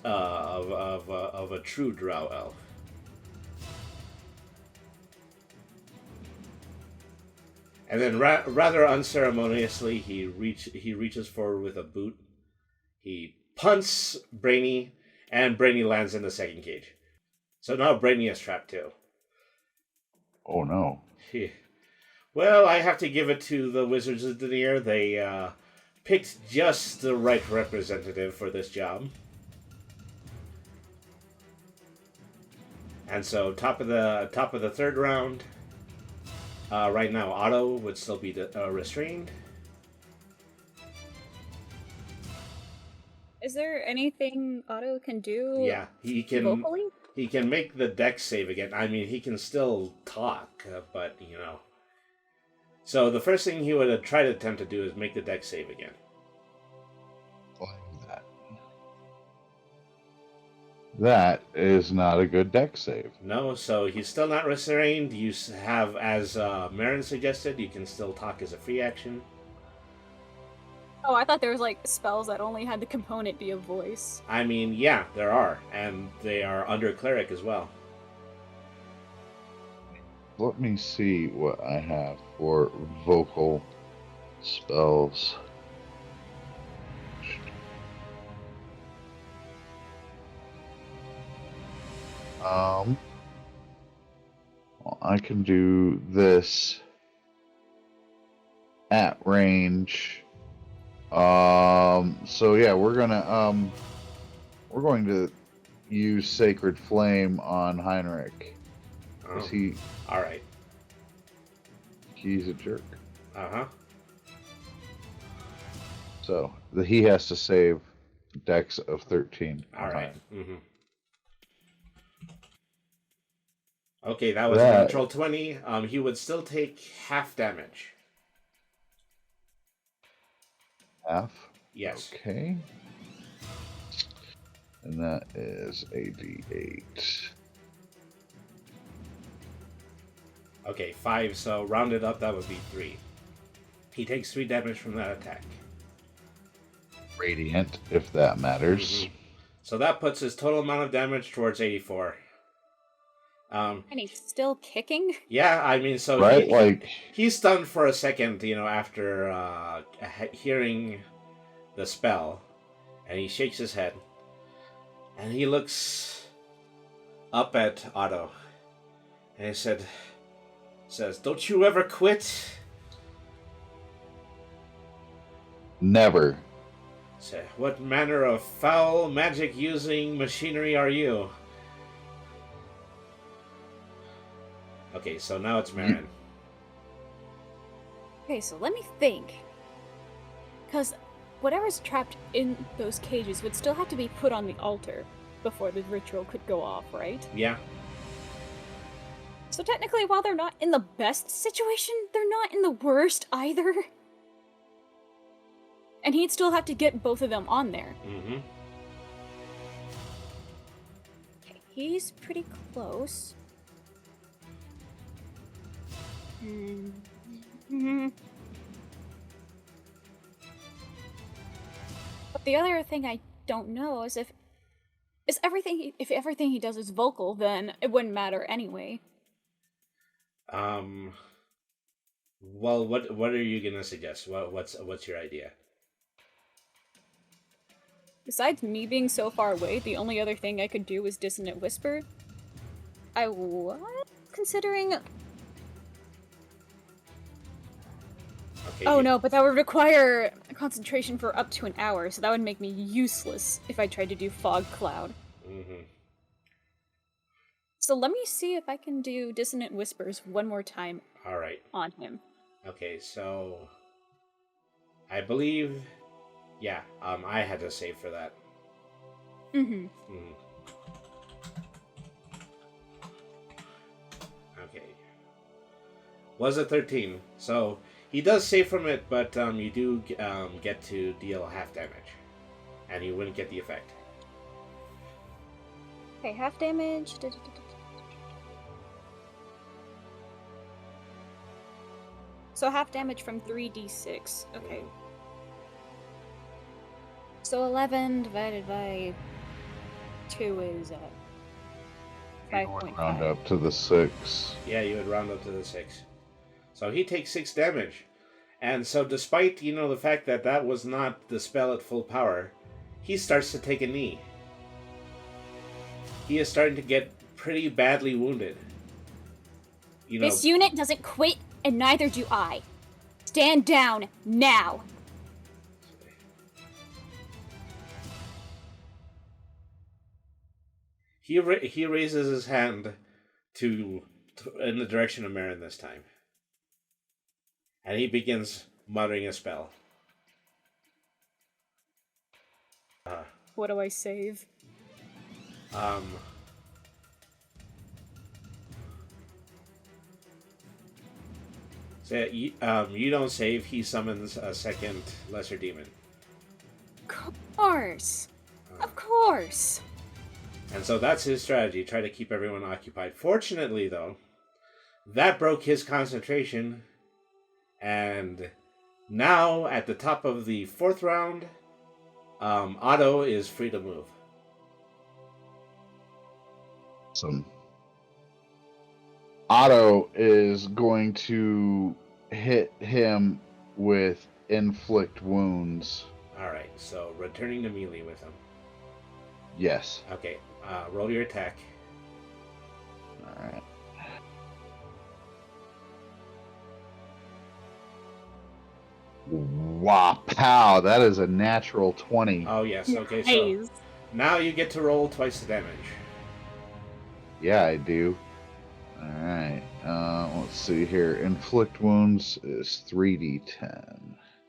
a true Drow elf." And then, rather unceremoniously, he reaches forward with a boot. He punts Brainy, and Brainy lands in the second cage. So now Brainy is trapped too. Oh no. Well, I have to give it to the Wizards of Denier. They picked just the right representative for this job. And so, top of the third round. Right now, Otto would still be restrained. Is there anything Otto can do? Yeah, he can. Vocally? He can make the dex save again. I mean, he can still talk, but So the first thing he would try to attempt to do is make the dex save again. Why that? That is not a good dex save. No, so he's still not restrained. You have, as Marin suggested, you can still talk as a free action. Oh, I thought there was spells that only had the component be a voice. I mean, yeah, there are, and they are under cleric as well. Let me see what I have for vocal spells. Well, I can do this at range. So yeah, we're going to use Sacred Flame on Heinrich. Oh, He all right. He's a jerk. Uh-huh. So he has to save Dex of 13. All right. Mm-hmm. Okay, that was a natural 20. He would still take half damage. Half? Yes. Okay. And that is a D8. Okay, 5, so rounded up, that would be 3. He takes 3 damage from that attack. Radiant, if that matters. Mm-hmm. So that puts his total amount of damage towards 84. And he's still kicking? Yeah, I mean, so right, he's stunned for a second, after hearing the spell, and he shakes his head, and he looks up at Otto, and he says, "Don't you ever quit?" Never. Say, "What manner of foul magic-using machinery are you?" Okay, so now it's Marin. Okay, so let me think. Because whatever's trapped in those cages would still have to be put on the altar before the ritual could go off, right? Yeah. So technically, while they're not in the best situation, they're not in the worst either. And he'd still have to get both of them on there. Mm-hmm. Okay, he's pretty close. But the other thing I don't know is if everything he does is vocal, then it wouldn't matter anyway. Well, what are you gonna suggest? What's your idea? Besides me being so far away, the only other thing I could do was Dissonant Whisper. I was considering... Okay. Oh no, but that would require concentration for up to an hour, so that would make me useless if I tried to do Fog Cloud. Mm-hmm. So let me see if I can do Dissonant Whispers one more time. All right. On him. Okay, so I believe, yeah, I had to save for that. Mm-hmm. Okay. Was a 13, so he does save from it, but you do get to deal half damage, and you wouldn't get the effect. Okay, half damage. So half damage from 3d6. Okay. So 11 divided by 2 is 5.5. Round up to the 6. Yeah, you would round up to the 6. So he takes 6 damage. And so despite, the fact that that was not the spell at full power, he starts to take a knee. He is starting to get pretty badly wounded. This unit doesn't quit, and neither do I. Stand down, now! He raises his hand to in the direction of Marin this time. And he begins muttering a spell. What do I save? So you don't save, he summons a second lesser demon. Of course! Of course! And so that's his strategy, try to keep everyone occupied. Fortunately, though, that broke his concentration, and now, at the top of the 4th round, Otto is free to move. Awesome. Otto is going to hit him with inflict wounds. Alright, so returning to melee with him. Yes. Okay, roll your attack. Alright. Wow, pow, that is a natural 20. Oh, yes, okay, so now you get to roll twice the damage. Yeah, I do. Alright, let's see here. Inflict wounds is 3d10.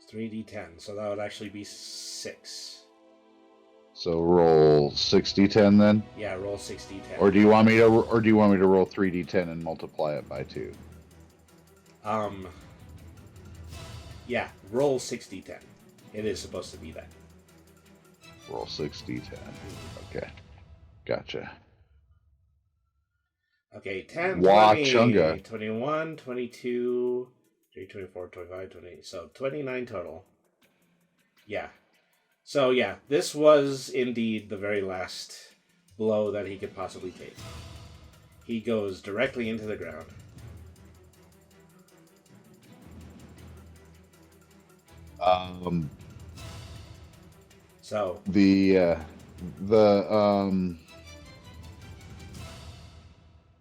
3d10, so that would actually be 6. So roll 6d10 then? Yeah, roll 6d10. Or do you want me to roll 3d10 and multiply it by 2? Yeah, roll 6d10. It is supposed to be that. Roll 6d10. Okay. Gotcha. Okay, 10, Wah 20, chunga. 21, 22, 24, 25, 28. So 29 total. Yeah. So yeah, this was indeed the very last blow that he could possibly take. He goes directly into the ground. So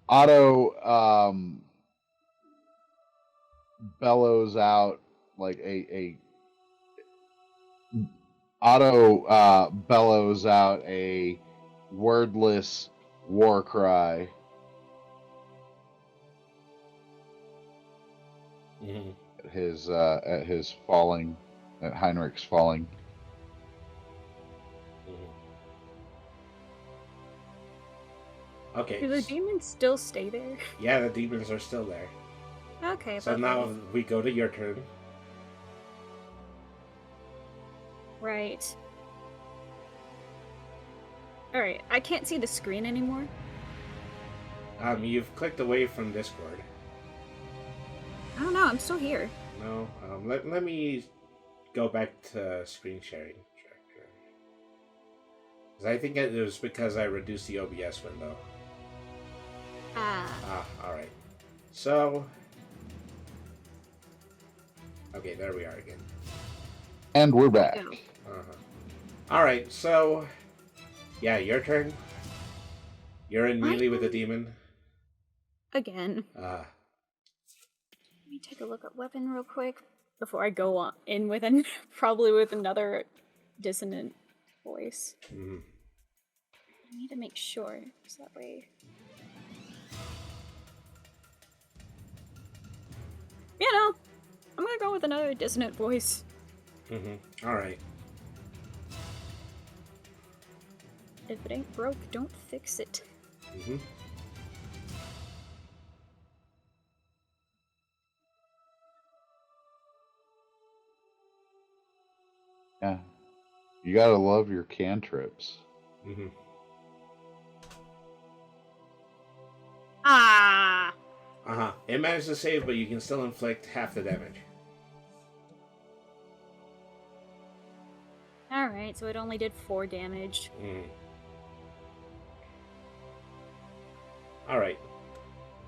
Otto bellows out like Otto bellows out a wordless war cry. Mm-hmm. At his falling, at Heinrich's falling. Okay. Do the demons still stay there? Yeah, the demons are still there. Okay. So now we go to your turn. Right. Alright, I can't see the screen anymore. You've clicked away from Discord. I don't know, I'm still here. No, let me go back to screen sharing. 'Cause I think it was because I reduced the OBS window. Alright. So... Okay, there we are again. And we're back. Go. Alright, so... Yeah, your turn. You're in My melee with the turn? demon. Again. Uh, Let me take a look at weapon real quick. Before I go on in with probably with another dissonant voice. mhm. I need to make sure, so that way. You know, I'm gonna go with another dissonant voice. Alright. If it ain't broke, don't fix it. Yeah. You gotta love your cantrips. Ah! It managed to save, but you can still inflict half the damage. Alright, so it only did 4 damage. Alright.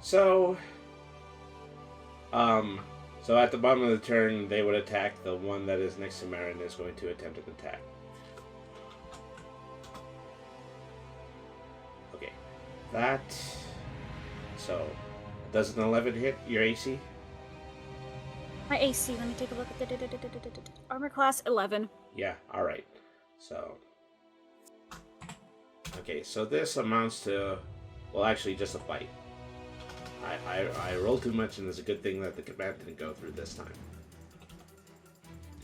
So... So at the bottom of the turn, they would attack. The one that is next to Marin is going to attempt an attack. Okay. That... So... Does an 11 hit your AC? My AC, let me take a look at the Armor class 11. Yeah, alright. So... Okay, so this amounts to... Well, actually, just a bite. I rolled too much, and it's a good thing that the command didn't go through this time.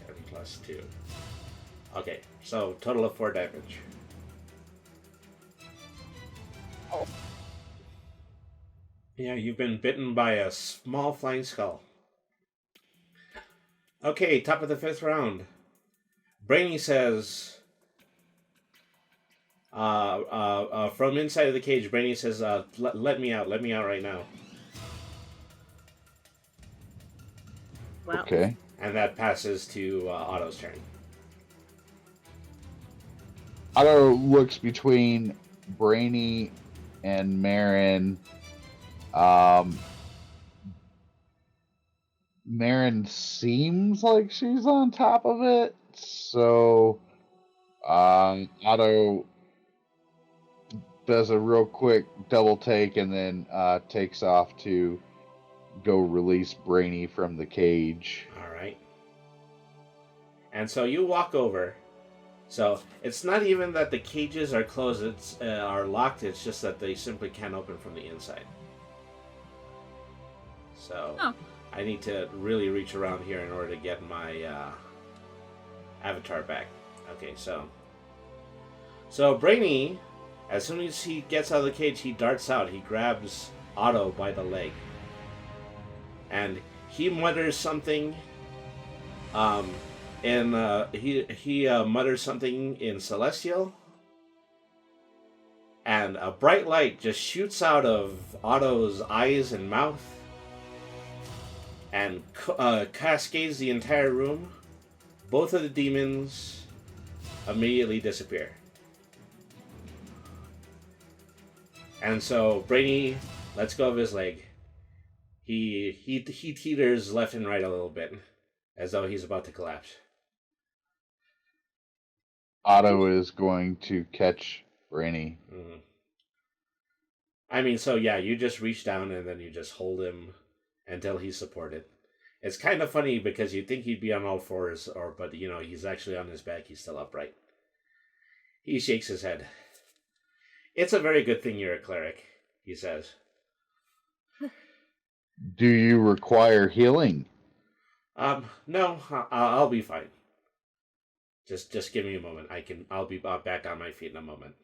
10 plus 2. Okay, so total of 4 damage. Oh. Yeah, you've been bitten by a small flying skull. Okay, top of the 5th round. Brainy says... from inside of the cage, Brainy says, let me out right now. Well, Okay. And that passes to Otto's turn. Otto looks between Brainy and Marin. Marin seems like she's on top of it, so Otto does a real quick double take and then takes off to go release Brainy from the cage. Alright. And so you walk over. So it's not even that the cages are closed, it's are locked, it's just that they simply can't open from the inside. So I need to really reach around here in order to get my avatar back. Okay, so Brainy, as soon as he gets out of the cage, he darts out. He grabs Otto by the leg. And he mutters something. He mutters something in Celestial. And a bright light just shoots out of Otto's eyes and mouth. And cascades the entire room. Both of the demons immediately disappear. And so Brainy lets go of his leg. He teeters left and right a little bit, as though he's about to collapse. Otto is going to catch Brainy. Mm-hmm. I mean, so yeah, you just reach down and then you just hold him until he's supported. It's kind of funny because you'd think he'd be on all fours, but you know, he's actually on his back. He's still upright. He shakes his head. It's a very good thing you're a cleric, he says. Do you require healing? No, I'll be fine. Just give me a moment. I'll be back on my feet in a moment.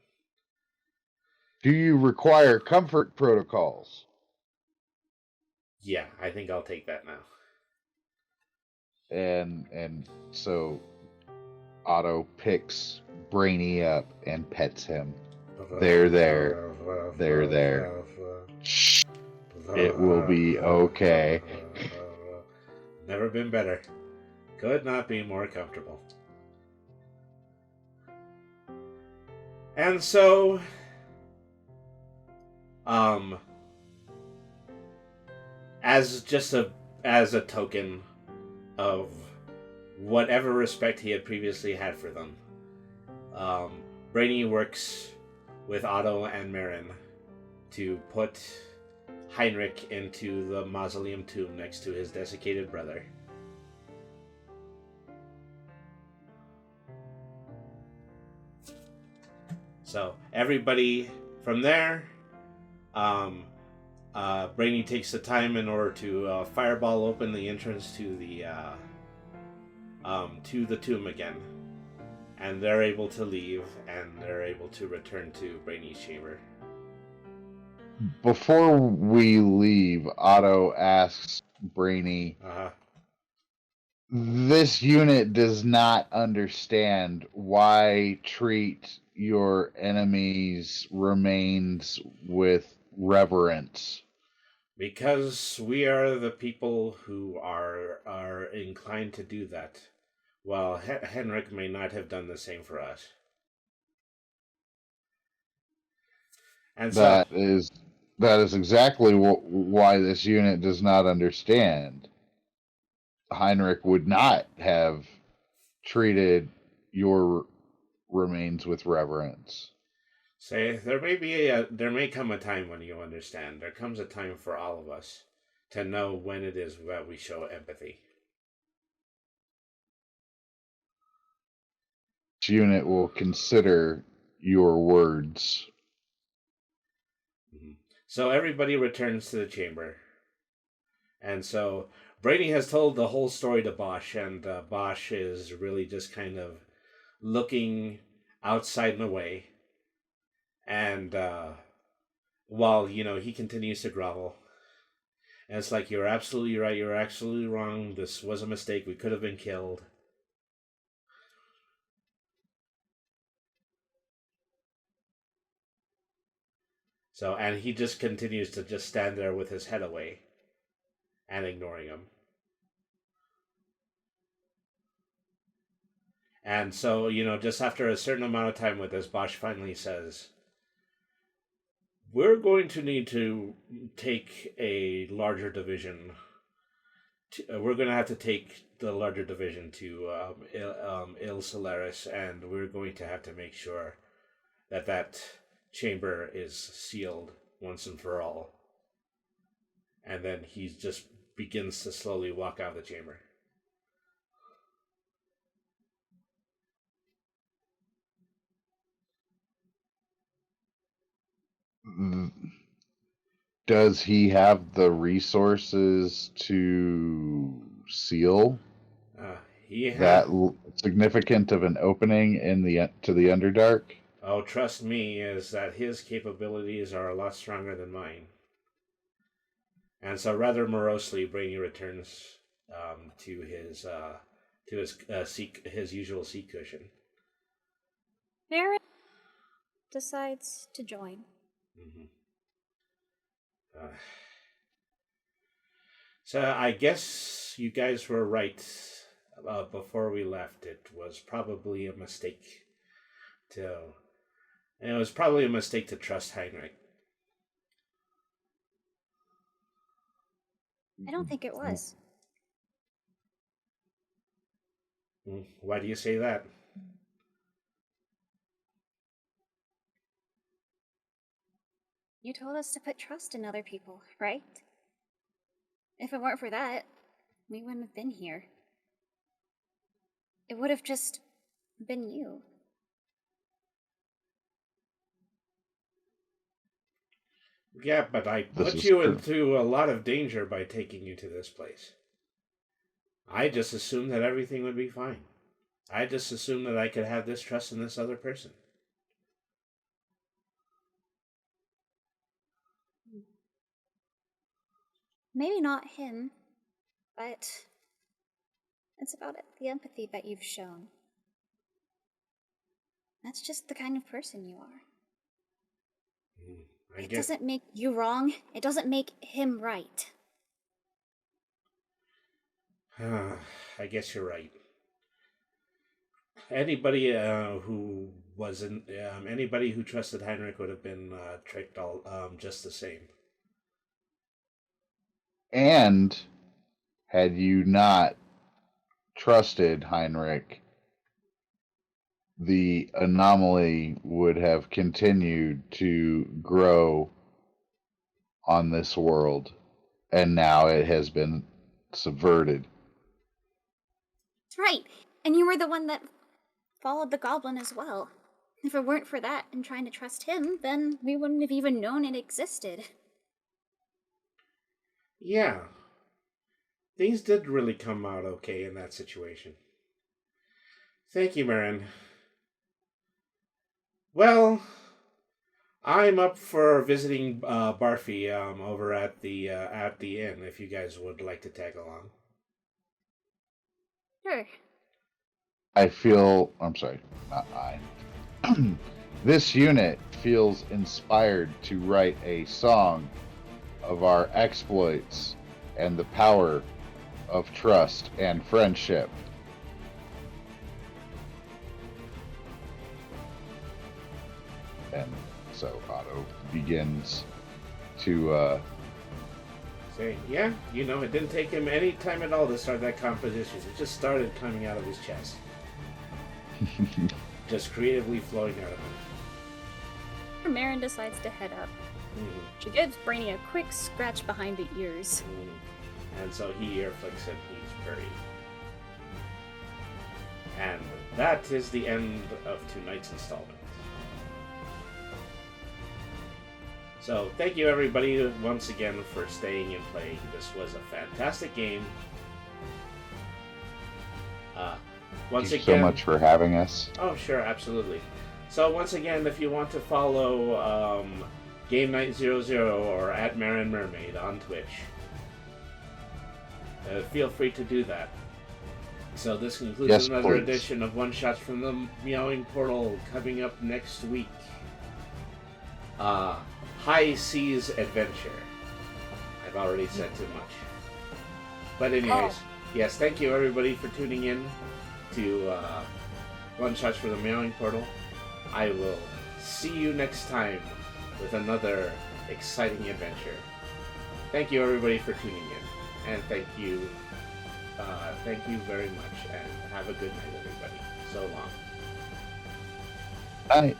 Do you require comfort protocols? Yeah, I think I'll take that now. And so Otto picks Brainy up and pets him. There. Shh. It will be okay. Never been better. Could not be more comfortable. And so, um, as a token of whatever respect he had previously had for them, Brainy works with Otto and Marin to put Heinrich into the mausoleum tomb next to his desiccated brother. So everybody from there, Brainy takes the time in order to fireball open the entrance to the tomb again, and they're able to leave, and they're able to return to Brainy's chamber. Before we leave, Otto asks Brainy, this unit does not understand why treat your enemies' remains with reverence. Because we are the people who are inclined to do that, while Henrik may not have done the same for us. And so that is exactly why this unit does not understand. Heinrich would not have treated your remains with reverence. say there may come a time when you understand. There comes a time for all of us to know when it is that we show empathy. This unit will consider your words. Mm-hmm. So everybody returns to the chamber. And so Brady has told the whole story to Bosch, and Bosch is really just kind of looking outside and away. And while, he continues to grovel. And it's like, you're absolutely right, you're absolutely wrong, this was a mistake, we could have been killed. So, and he just continues to just stand there with his head away and ignoring him. And so, just after a certain amount of time with this, Bosch finally says, we're going to need to take a larger division. We're going to have to take the larger division to Il Solaris, and we're going to have to make sure that chamber is sealed once and for all. And then he just begins to slowly walk out of the chamber. Does he have the resources to seal that significant of an opening to the Underdark? Oh, trust me, is that his capabilities are a lot stronger than mine. And so, rather morosely, Brainy returns to his usual seat cushion. Marin decides to join. Mm-hmm. So I guess you guys were right. Before we left, it was probably a mistake to trust Heinrich. I don't think it was. Why do you say that? You told us to put trust in other people, right? If it weren't for that, we wouldn't have been here. It would have just been you. Yeah, but I put you into a lot of danger by taking you to this place. I just assumed that everything would be fine. I just assumed that I could have this trust in this other person. Maybe not him, but it's about the empathy that you've shown. That's just the kind of person you are. It doesn't make you wrong. It doesn't make him right. I guess you're right. Anybody who wasn't anybody who trusted Heinrich would have been tricked all just the same. And had you not trusted Heinrich, the anomaly would have continued to grow on this world, and now it has been subverted. That's right. And you were the one that followed the goblin as well. If it weren't for that and trying to trust him, then we wouldn't have even known it existed. Yeah. Things did really come out okay in that situation. Thank you, Marin. Well, I'm up for visiting Barfi over at the inn. If you guys would like to tag along. Sure. I'm sorry, not I. This unit feels inspired to write a song of our exploits and the power of trust and friendship. And so Otto begins to Saying, yeah, it didn't take him any time at all to start that composition. It just started coming out of his chest. Just creatively flowing out of him. Marin decides to head up. Mm-hmm. She gives Brainy a quick scratch behind the ears. Mm-hmm. And so he ear flicks and he's buried. And that is the end of tonight's installment. So thank you everybody once again for staying and playing. This was a fantastic game. Once thank again, you so much for having us. Oh, sure, absolutely. So once again, if you want to follow Game Night 00 or at Marin Mermaid on Twitch, feel free to do that. So this concludes another edition of One Shots from the Meowing Portal. Coming up next week, High Seas Adventure. I've already said too much. But anyways, yes, thank you everybody for tuning in to One Shots from the Meowing Portal. I will see you next time with another exciting adventure. Thank you everybody for tuning in, and thank you very much, and have a good night everybody. So long. Bye.